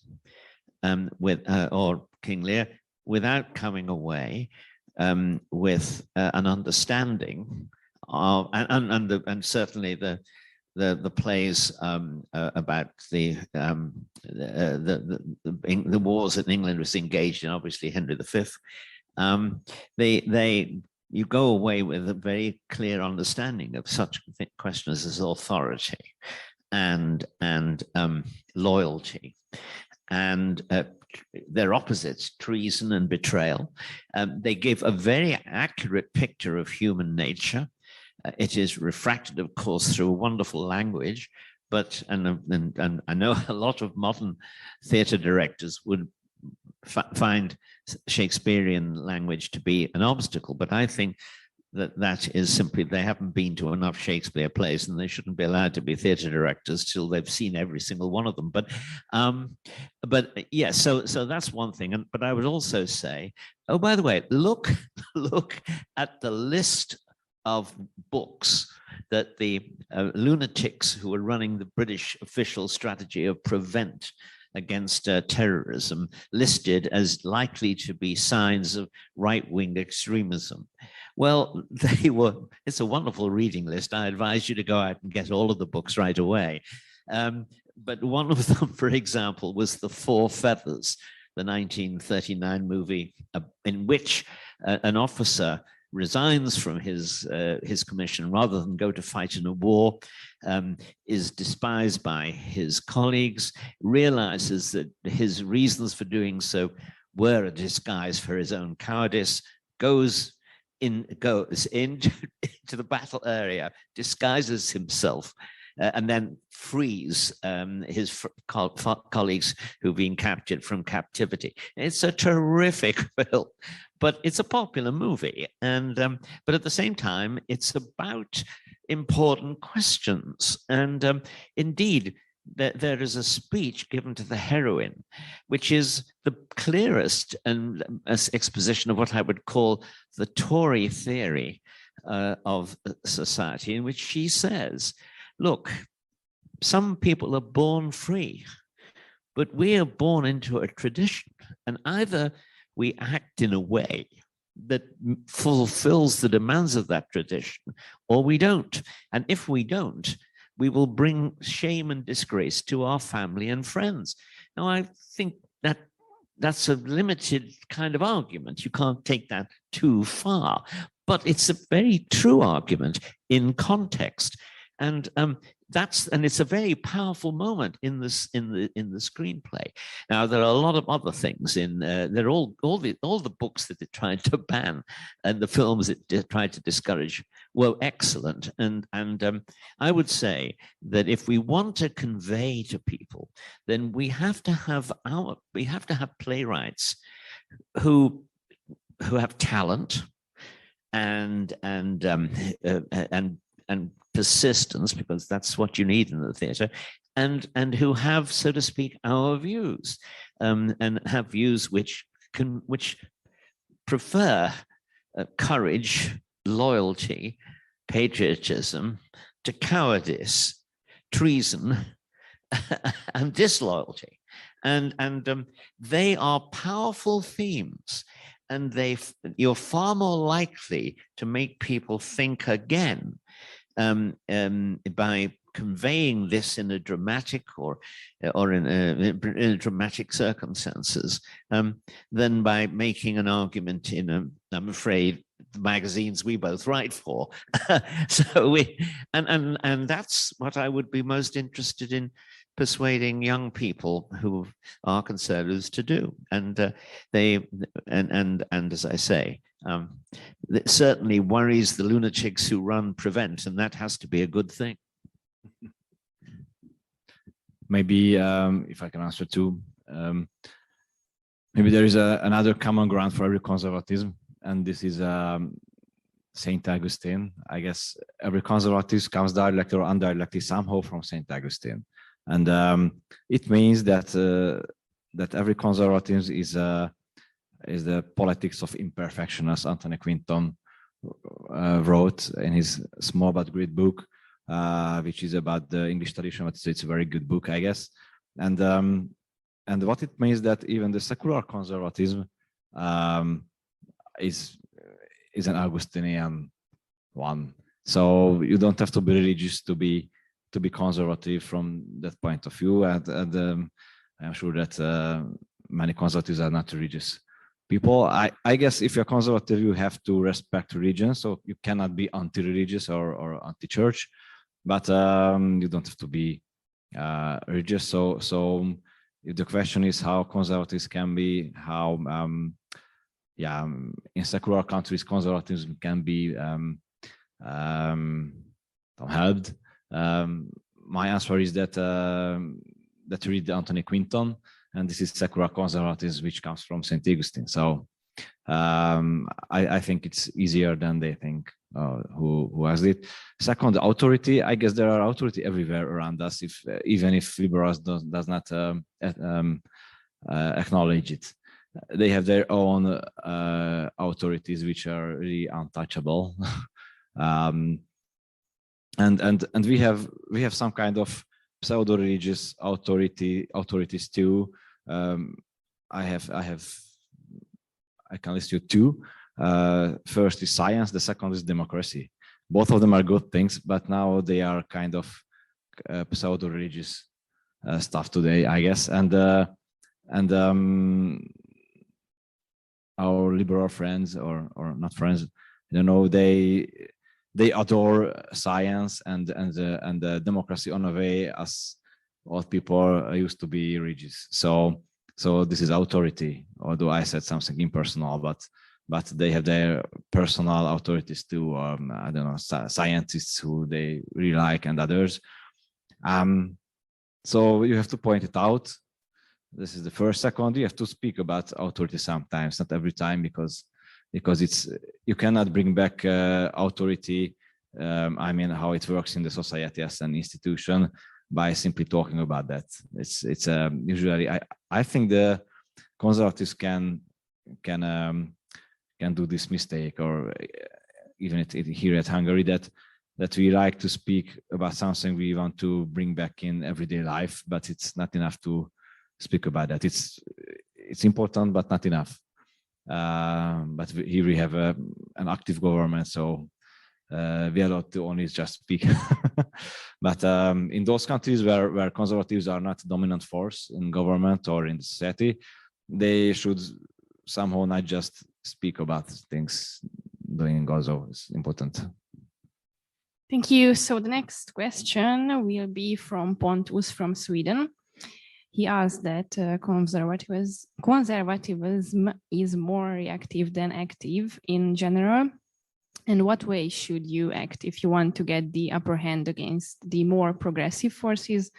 or King Lear without coming away with an understanding of, and certainly the plays about the wars that England was engaged in, obviously Henry V. You go away with a very clear understanding of such questions as authority and loyalty, and their opposites, treason and betrayal. They give a very accurate picture of human nature. It is refracted, of course, through wonderful language, but and I know a lot of modern theatre directors would find Shakespearean language to be an obstacle, but I think that is simply they haven't been to enough Shakespeare plays, and they shouldn't be allowed to be theatre directors till they've seen every single one of them. But yeah, so that's one thing. But I would also say, oh, by the way, look at the list of books that the lunatics who are running the British official strategy of prevent against terrorism listed as likely to be signs of right-wing extremism. Well, it's a wonderful reading list. I advise you to go out and get all of the books right away. but one of them, for example, was The Four Feathers, the 1939 movie in which an officer resigns from his commission rather than go to fight in a war, is despised by his colleagues, realizes that his reasons for doing so were a disguise for his own cowardice, goes into the battle area, disguises himself, and then frees his colleagues who've been captured from captivity. It's a terrific film, but it's a popular movie. And but at the same time, it's about important questions. And indeed, there is a speech given to the heroine, which is the clearest and exposition of what I would call the Tory theory of society, in which she says, look, some people are born free, but we are born into a tradition, and either we act in a way that fulfills the demands of that tradition, or we don't. And if we don't, we will bring shame and disgrace to our family and friends. Now, I think that that's a limited kind of argument. You can't take that too far, but it's a very true argument in context. And it's a very powerful moment in this in the screenplay. Now there are a lot of other things in they're all the books that they tried to ban and the films that they tried to discourage were excellent. And I would say that if we want to convey to people, then we have to have playwrights who have talent and persistence, because that's what you need in the theatre, and who have, so to speak, our views, and have views which prefer courage, loyalty, patriotism to cowardice, treason, and disloyalty, and they are powerful themes, and you're far more likely to make people think again by conveying this in a dramatic or in dramatic circumstances than by making an argument in I'm afraid, the magazines we both write for. So and that's what I would be most interested in persuading young people who are conservatives to do. And as I say, it certainly worries the lunatics who run Prevent, and that has to be a good thing. Maybe if I can answer too, maybe there is another common ground for every conservatism, and this is Saint Augustine. I guess every conservative comes directly or indirectly somehow from Saint Augustine, and it means that that every conservative is the politics of imperfection, as Anthony Quinton wrote in his small but great book, which is about the English tradition. But it's a very good book, I guess. And what it means that even the secular conservatism is an Augustinian one. So you don't have to be religious to be conservative from that point of view. And I'm sure that many conservatives are not religious people. I guess if you're conservative, you have to respect religion. So you cannot be anti-religious or anti-church, but you don't have to be religious. So if the question is how conservatives can be, how in secular countries conservatism can be helped, my answer is that read Anthony Quinton, and this is secular conservatism, which comes from St. Augustine. So I think it's easier than they think who has it. Second, authority. I guess there are authority everywhere around us, even if liberals does not acknowledge it. They have their own authorities which are really untouchable, and we have some kind of pseudo-religious authorities too. I can list you two. First is science, the second is democracy. Both of them are good things, but now they are kind of pseudo-religious stuff today, I guess. And our liberal friends, or not friends, you know, they adore science and democracy on a way as what people used to be religious. So this is authority, although I said something impersonal, but they have their personal authorities too. I don't know, scientists who they really like and others. So you have to point it out. This is the first. Second, you have to speak about authority sometimes, not every time, because it's, you cannot bring back authority. I mean, how it works in the society as an institution by simply talking about that. It's usually, I think the conservatives can do this mistake, or even here at Hungary, that we like to speak about something we want to bring back in everyday life, but it's not enough to speak about that. It's important, but not enough. But here we have an active government, so we are allowed to only just speak. But in those countries where conservatives are not dominant force in government or in society, they should somehow not just speak about things doing also is important. Thank you. So the next question will be from Pontus from Sweden. He asked that conservatism is more reactive than active in general. And what way should you act if you want to get the upper hand against the more progressive forces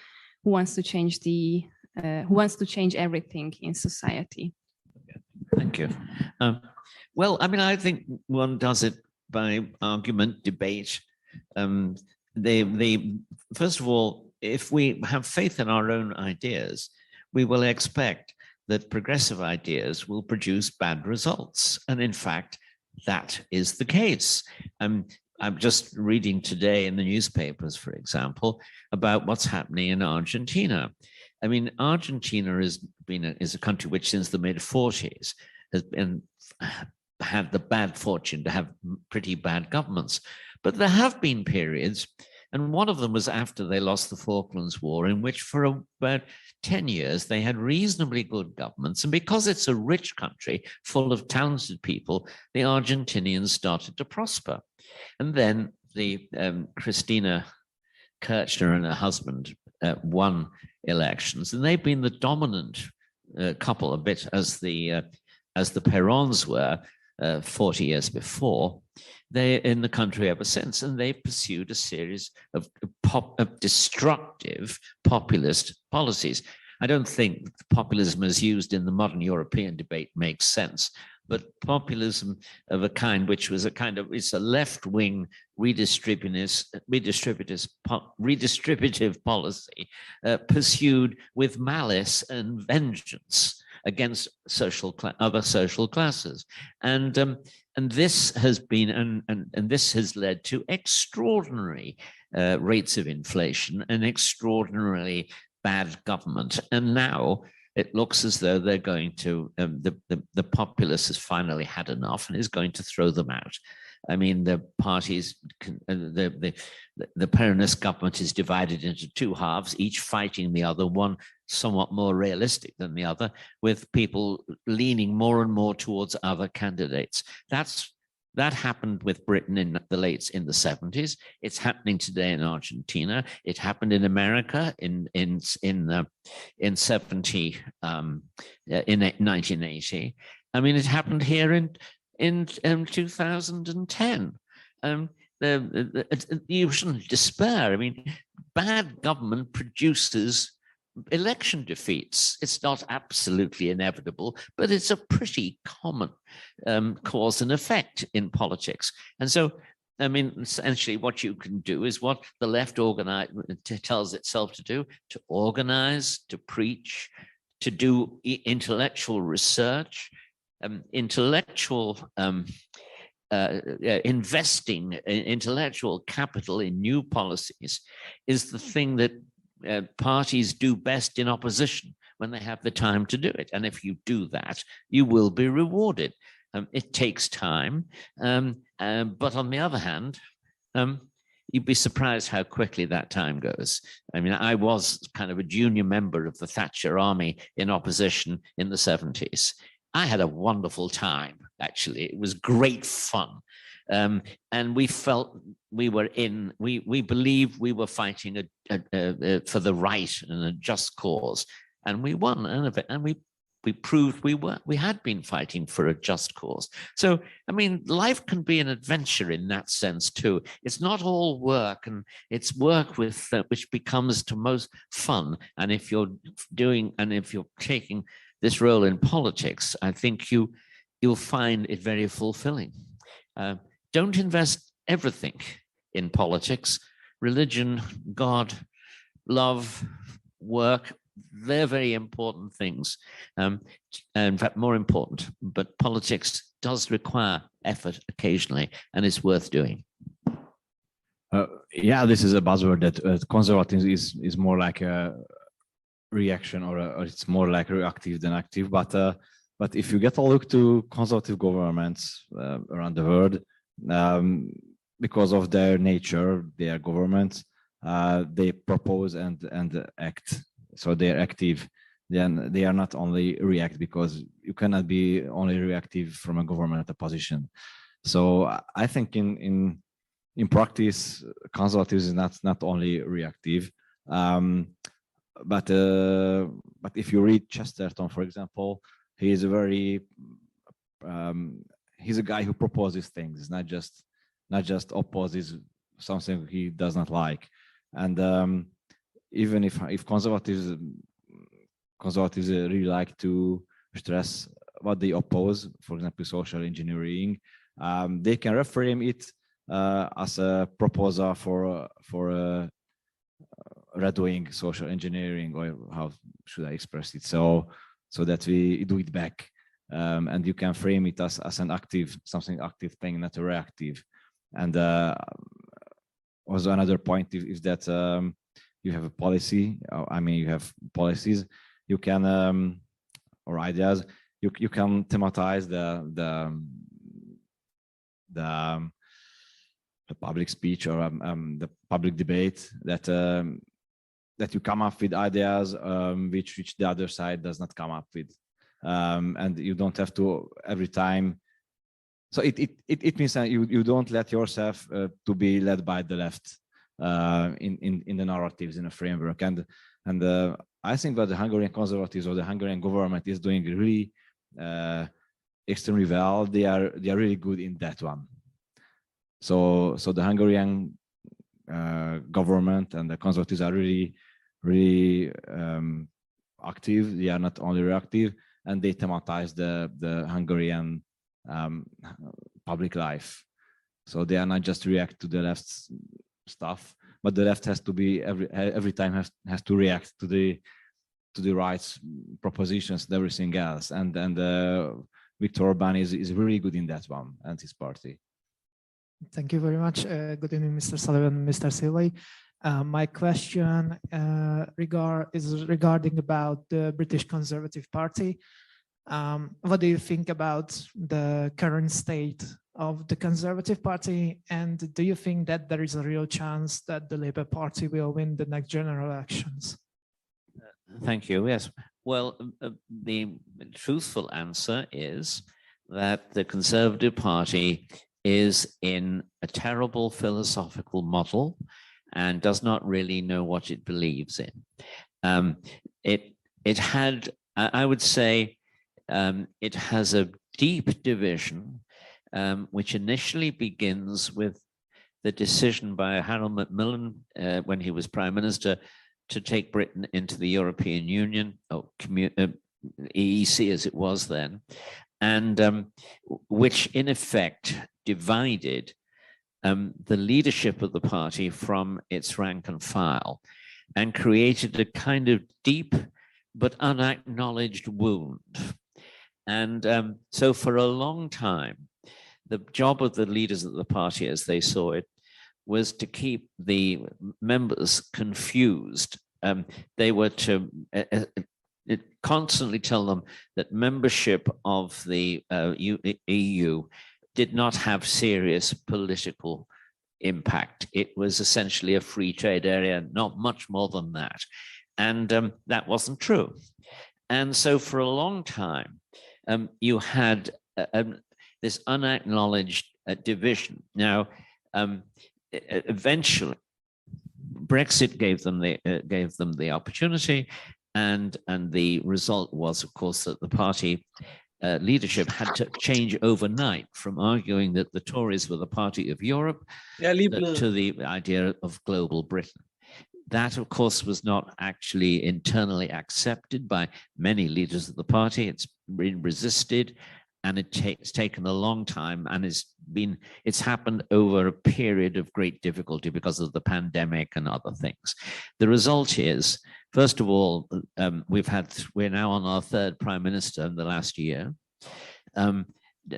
who wants to change everything in society? Thank you. Well, I mean, I think one does it by argument, debate. First of all, if we have faith in our own ideas, we will expect that progressive ideas will produce bad results. And in fact, that is the case. I'm just reading today in the newspapers, for example, about what's happening in Argentina. I mean, Argentina is a country which since the mid-40s has had the bad fortune to have pretty bad governments. But there have been periods, and one of them was after they lost the Falklands War, in which for about 10 years they had reasonably good governments. And because it's a rich country full of talented people, the Argentinians started to prosper. And then the Christina Kirchner and her husband won elections, and they've been the dominant couple a bit as the Perons were 40 years before. They're in the country ever since, and they pursued a series of destructive populist policies. I don't think populism as used in the modern European debate makes sense, but populism of a kind which was it's a left-wing redistributive policy pursued with malice and vengeance against other social classes, and this has been and this has led to extraordinary rates of inflation and extraordinarily bad government. And now it looks as though they're going to the populace has finally had enough and is going to throw them out. I mean, the parties, the Peronist government is divided into two halves, each fighting the other, one somewhat more realistic than the other, with people leaning more and more towards other candidates. That happened with Britain in the 70s. It's happening today in Argentina. It happened in America in 1980. I mean, it happened here in 2010. You shouldn't despair. I mean, bad government produces election defeats. It's not absolutely inevitable, but it's a pretty common cause and effect in politics. And so, I mean, essentially what you can do is what the left tells itself to do, to organize, to preach, to do intellectual research, investing intellectual capital in new policies is the thing that parties do best in opposition when they have the time to do it. And if you do that, you will be rewarded. It takes time, but on the other hand, you'd be surprised how quickly that time goes. I mean, I was kind of a junior member of the Thatcher army in opposition in the 70s. I had a wonderful time, actually. It was great fun. And we felt we believed we were fighting for the right and a just cause. And we won, and we proved we had been fighting for a just cause. So, I mean, life can be an adventure in that sense too. It's not all work, and it's work with which becomes the most fun. And if you're taking this role in politics, I think you'll find it very fulfilling. Don't invest everything in politics. Religion, God, love, work, they're very important things. In fact, more important, but politics does require effort occasionally, and it's worth doing. Yeah, this is a buzzword that conservatism is more like a reaction, or it's more like reactive than active. But if you get a look to conservative governments around the world, because of their nature, their governments, they propose and act. So they're active. Then they are not only react, because you cannot be only reactive from a governmental position. So I think in practice, conservatism is not only reactive. But if you read Chesterton, for example, he is he's a guy who proposes things, not just opposes something he does not like. And even if conservatives really like to stress what they oppose, for example, social engineering, they can reframe it as a proposal for redoing social engineering, or how should I express it? So that we do it back, and you can frame it as something active thing, not a reactive. And also another point is that you have a policy. I mean, you have policies. You can or ideas. You can thematize the public speech, or the public debate, that you come up with ideas which the other side does not come up with, and you don't have to every time. So it means that you don't let yourself to be led by the left in the narratives, in a framework. And I think that the Hungarian conservatives, or the Hungarian government, is doing really extremely well. They are really good in that one. So the Hungarian government and the conservatives are really active. They are not only reactive, and they thematize the Hungarian public life. So they are not just react to the left's stuff, but the left has to be every time has to react to the right's propositions and everything else. And Viktor Orbán is really good in that one, and his party. Thank you very much. Good evening, Mr. Sullivan, Mr. Szilvay. My question is regarding about the British Conservative Party. What do you think about the current state of the Conservative Party, and do you think that there is a real chance that the Labour Party will win the next general elections? Thank you. Yes. Well, the truthful answer is that the Conservative Party is in a terrible philosophical muddle and does not really know what it believes in. It had, I would say, it has a deep division, which initially begins with the decision by Harold Macmillan when he was Prime Minister to take Britain into the European Union, or EEC as it was then, and which in effect divided the leadership of the party from its rank and file, and created a kind of deep but unacknowledged wound. And so for a long time, the job of the leaders of the party, as they saw it, was to keep the members confused. They were to constantly tell them that membership of the EU did not have serious political impact. It was essentially a free trade area, not much more than that. And that wasn't true. And so for a long time, you had this unacknowledged division. Now, eventually, Brexit gave them the opportunity, and the result was, of course, that the party leadership had to change overnight from arguing that the Tories were the party of Europe to the idea of global Britain. That, of course, was not actually internally accepted by many leaders of the party. It's been resisted, and it's taken a long time, and it's happened over a period of great difficulty because of the pandemic and other things. The result is, first of all, we're now on our third prime minister in the last year.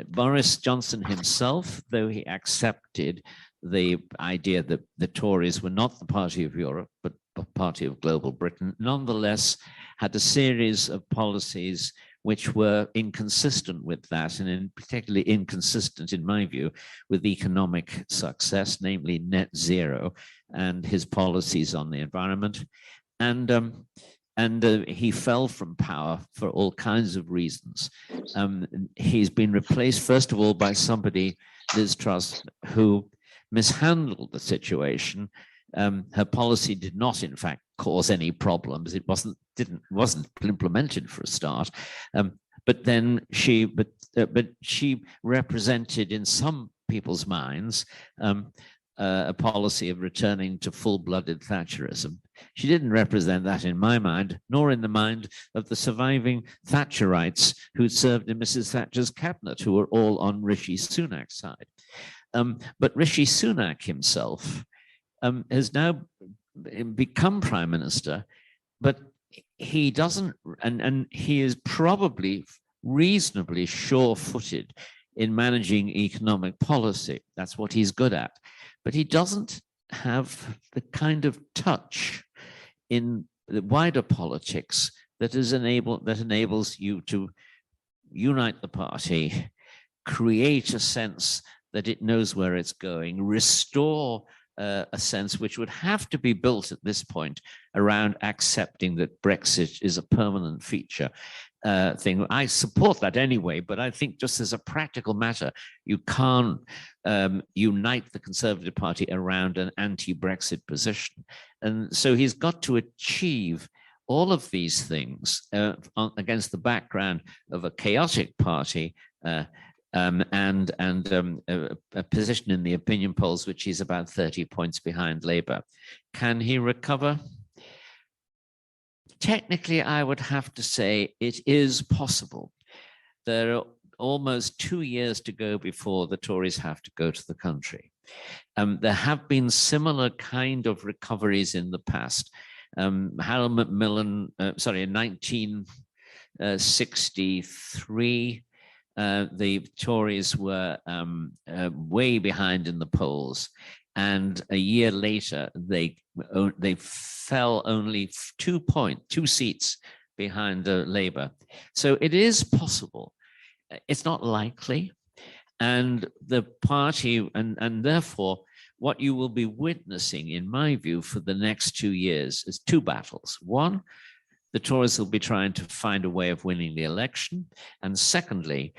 Boris Johnson himself, though he accepted the idea that the Tories were not the party of Europe, but the party of global Britain, nonetheless had a series of policies which were inconsistent with that, and particularly inconsistent, in my view, with economic success, namely net zero, and his policies on the environment. And he fell from power for all kinds of reasons. He's been replaced, first of all, by somebody, Liz Truss, who mishandled the situation. Her policy did not, in fact, cause any problems. It wasn't implemented for a start. But then she represented, in some people's minds, a policy of returning to full-blooded Thatcherism. She didn't represent that in my mind, nor in the mind of the surviving Thatcherites who served in Mrs. Thatcher's cabinet, who were all on Rishi Sunak's side. But Rishi Sunak himself has now become prime minister, but he doesn't, and he is probably reasonably sure-footed in managing economic policy. That's what he's good at. But he doesn't have the kind of touch in the wider politics that enables you to unite the party, create a sense that it knows where it's going, restore a sense which would have to be built at this point around accepting that Brexit is a permanent feature thing. I support that anyway, but I think just as a practical matter, you can't unite the Conservative Party around an anti-Brexit position. And so he's got to achieve all of these things against the background of a chaotic party and a position in the opinion polls, which is about 30 points behind Labour. Can he recover? Technically, I would have to say it is possible. There are almost 2 years to go before the Tories have to go to the country. There have been similar kind of recoveries in the past. Harold Macmillan, in 1963, the Tories were way behind in the polls, and a year later they fell only 2 seats behind Labour. So it is possible. It's not likely, and the party, and therefore what you will be witnessing, in my view, for the next 2 years is two battles. One, the Tories will be trying to find a way of winning the election. And secondly,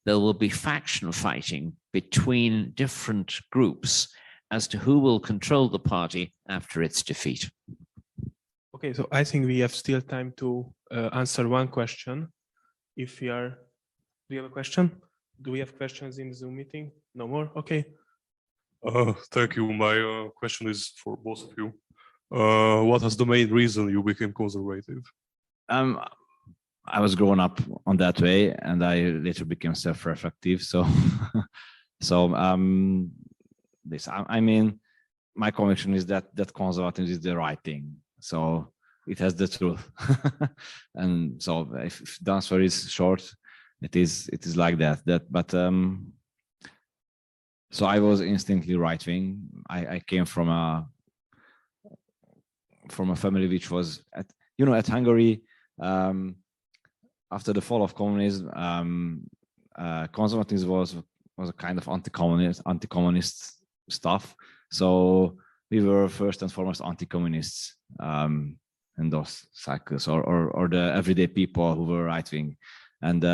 there will be faction fighting between different groups as to who will control the party after its defeat. Okay, so I think we have still time to answer one question. If we are, do you have a question? Do we have questions in the Zoom meeting? No more? Okay. Thank you. My question is for both of you. What was the main reason you became conservative? I was growing up on that way, and I later became self-reflective. So, I mean, my conviction is that conservatism is the right thing. So it has the truth. And so, if the answer is short, it is like that. So I was instantly right-wing. I came from a family which was at Hungary. After the fall of communism, conservatism was a kind of anti-communist stuff. So we were first and foremost anti-communists in those cycles, or the everyday people who were right-wing. And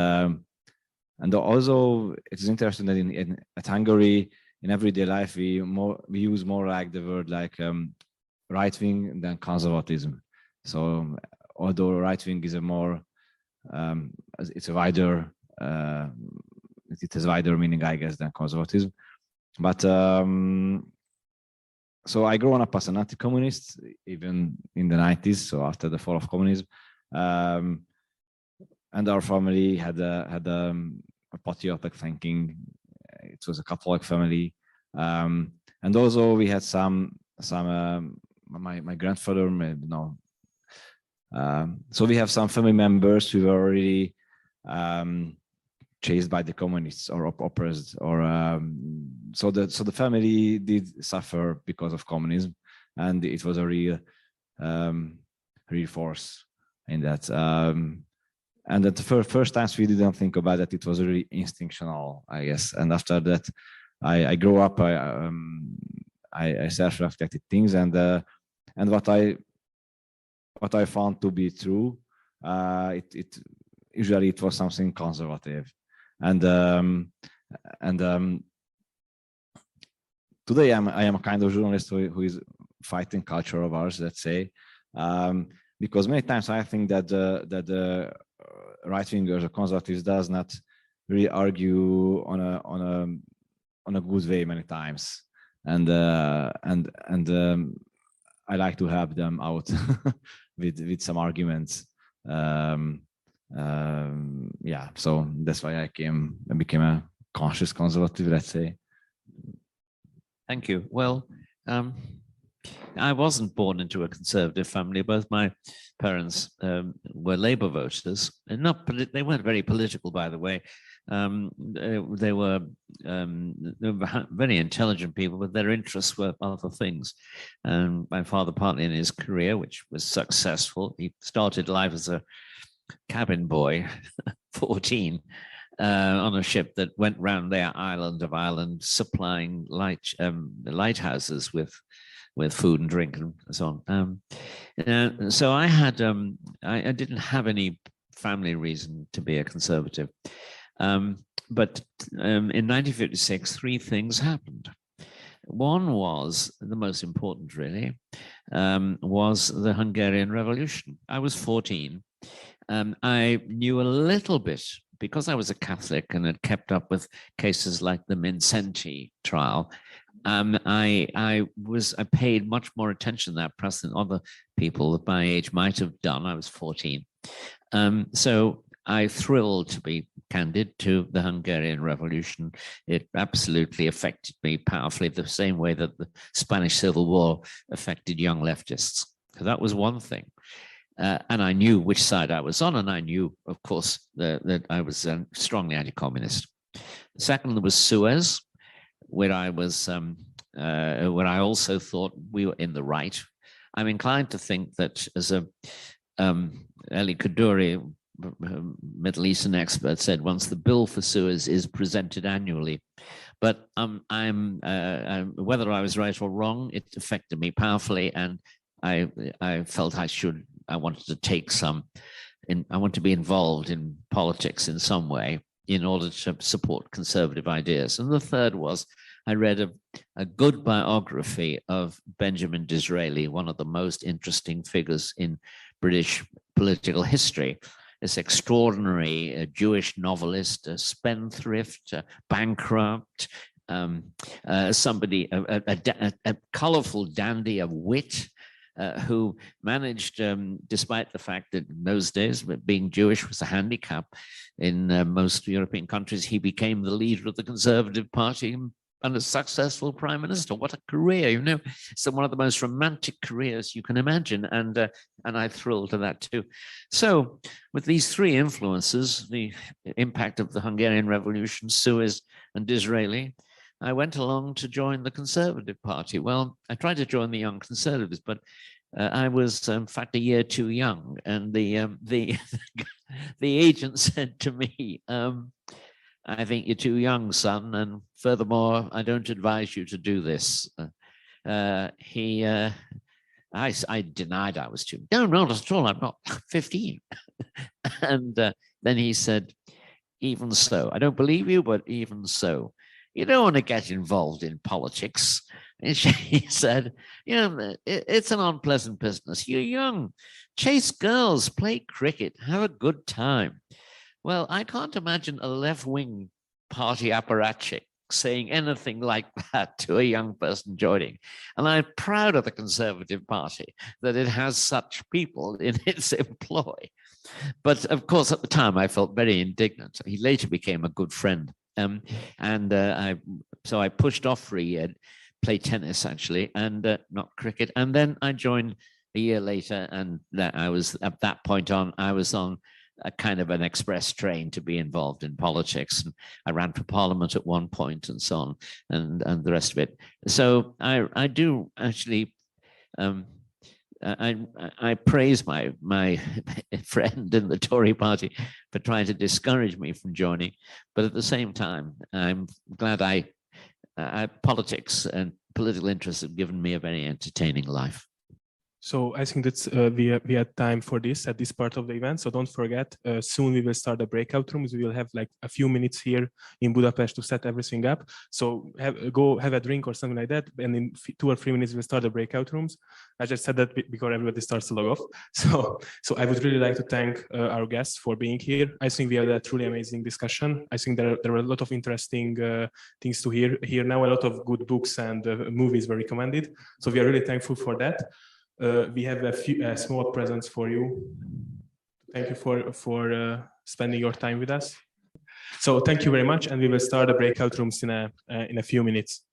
also it is interesting that at Hungary, in everyday life, we use more like the word like right-wing than conservatism. So although right-wing is a more, it's a wider, it has wider meaning, I guess, than conservatism. But so I grew up as an anti-communist, even in the 90s, so after the fall of communism. And our family had a patriotic thinking. It was a Catholic family, and also we had my grandfather, so we have some family members who were really chased by the communists or oppressed, or so the family did suffer because of communism, and it was a real force in that. And at the first times we didn't think about that. It was really instinctual, I guess. And after that, I grew up. I self-reflected things, and what I found to be true, it usually it was something conservative, and today I am a kind of journalist who is fighting culture of ours, let's say, because many times I think that the right-wingers or conservatives does not really argue on a good way many times, and I like to help them out with some arguments. Yeah, so that's why I became a conscious conservative, let's say. Thank you. Well, I wasn't born into a conservative family. Both my parents were Labour voters, and they weren't very political, by the way. They were very intelligent people, but their interests were other things. And my father, partly in his career, which was successful, he started life as a cabin boy, 14, on a ship that went round their island of Ireland, supplying lighthouses with food and drink and so on. So I had, I didn't have any family reason to be a conservative. But in 1956, three things happened. One was, the most important really, was the Hungarian Revolution. I was 14. I knew a little bit, because I was a Catholic and had kept up with cases like the Mincenti trial. I paid much more attention to that press than other people of my age might have done. I was 14. So I thrilled, to be candid, to the Hungarian Revolution. It absolutely affected me powerfully, the same way that the Spanish Civil War affected young leftists. So that was one thing. And I knew which side I was on, and I knew, of course, that I was strongly anti-communist. Second, there was Suez, where I was, where I also thought we were in the right. I'm inclined to think that, as Eli Kaduri, Middle Eastern expert, said once, the bill for Suez is presented annually. But whether I was right or wrong, it affected me powerfully, and I felt I wanted to take I want to be involved in politics in some way in order to support conservative ideas. And the third was, I read a good biography of Benjamin Disraeli, one of the most interesting figures in British political history. This extraordinary Jewish novelist, a spendthrift, a bankrupt, somebody, a colorful dandy of wit, who managed, despite the fact that in those days, being Jewish was a handicap in most European countries, he became the leader of the Conservative Party and a successful prime minister. What a career, you know. It's one of the most romantic careers you can imagine, and I thrilled to that too. So with these three influences, the impact of the Hungarian Revolution, Suez, and Disraeli, I went along to join the Conservative Party. Well, I tried to join the Young Conservatives, but I was, in fact, a year too young. And the agent said to me, I think you're too young, son. And furthermore, I don't advise you to do this. I denied I was too. No, not at all. I'm not 15. And then he said, even so, I don't believe you, but even so, you don't want to get involved in politics. And he said, you know, it's an unpleasant business. You're young, chase girls, play cricket, have a good time. Well, I can't imagine a left-wing party apparatchik saying anything like that to a young person joining. And I'm proud of the Conservative Party that it has such people in its employ. But of course, at the time, I felt very indignant. He later became a good friend. So I pushed off for a year, play tennis actually, and not cricket. And then I joined a year later, and I was at that point on, I was on a kind of an express train to be involved in politics. And I ran for Parliament at one point and so on, and the rest of it. So I do actually, I praise my friend in the Tory party for trying to discourage me from joining, but at the same time, I'm glad politics and political interests have given me a very entertaining life. So I think that's we had time for this at this part of the event. So don't forget, soon we will start the breakout rooms. We will have like a few minutes here in Budapest to set everything up. So go have a drink or something like that. And in 2 or 3 minutes, we'll start the breakout rooms. I just said that because everybody starts to log off. So I would really like to thank our guests for being here. I think we had a truly amazing discussion. I think there were a lot of interesting things to hear now. A lot of good books and movies were recommended. So we are really thankful for that. We have a small presents for you. Thank you for spending your time with us. So thank you very much, and we will start the breakout rooms in a few minutes.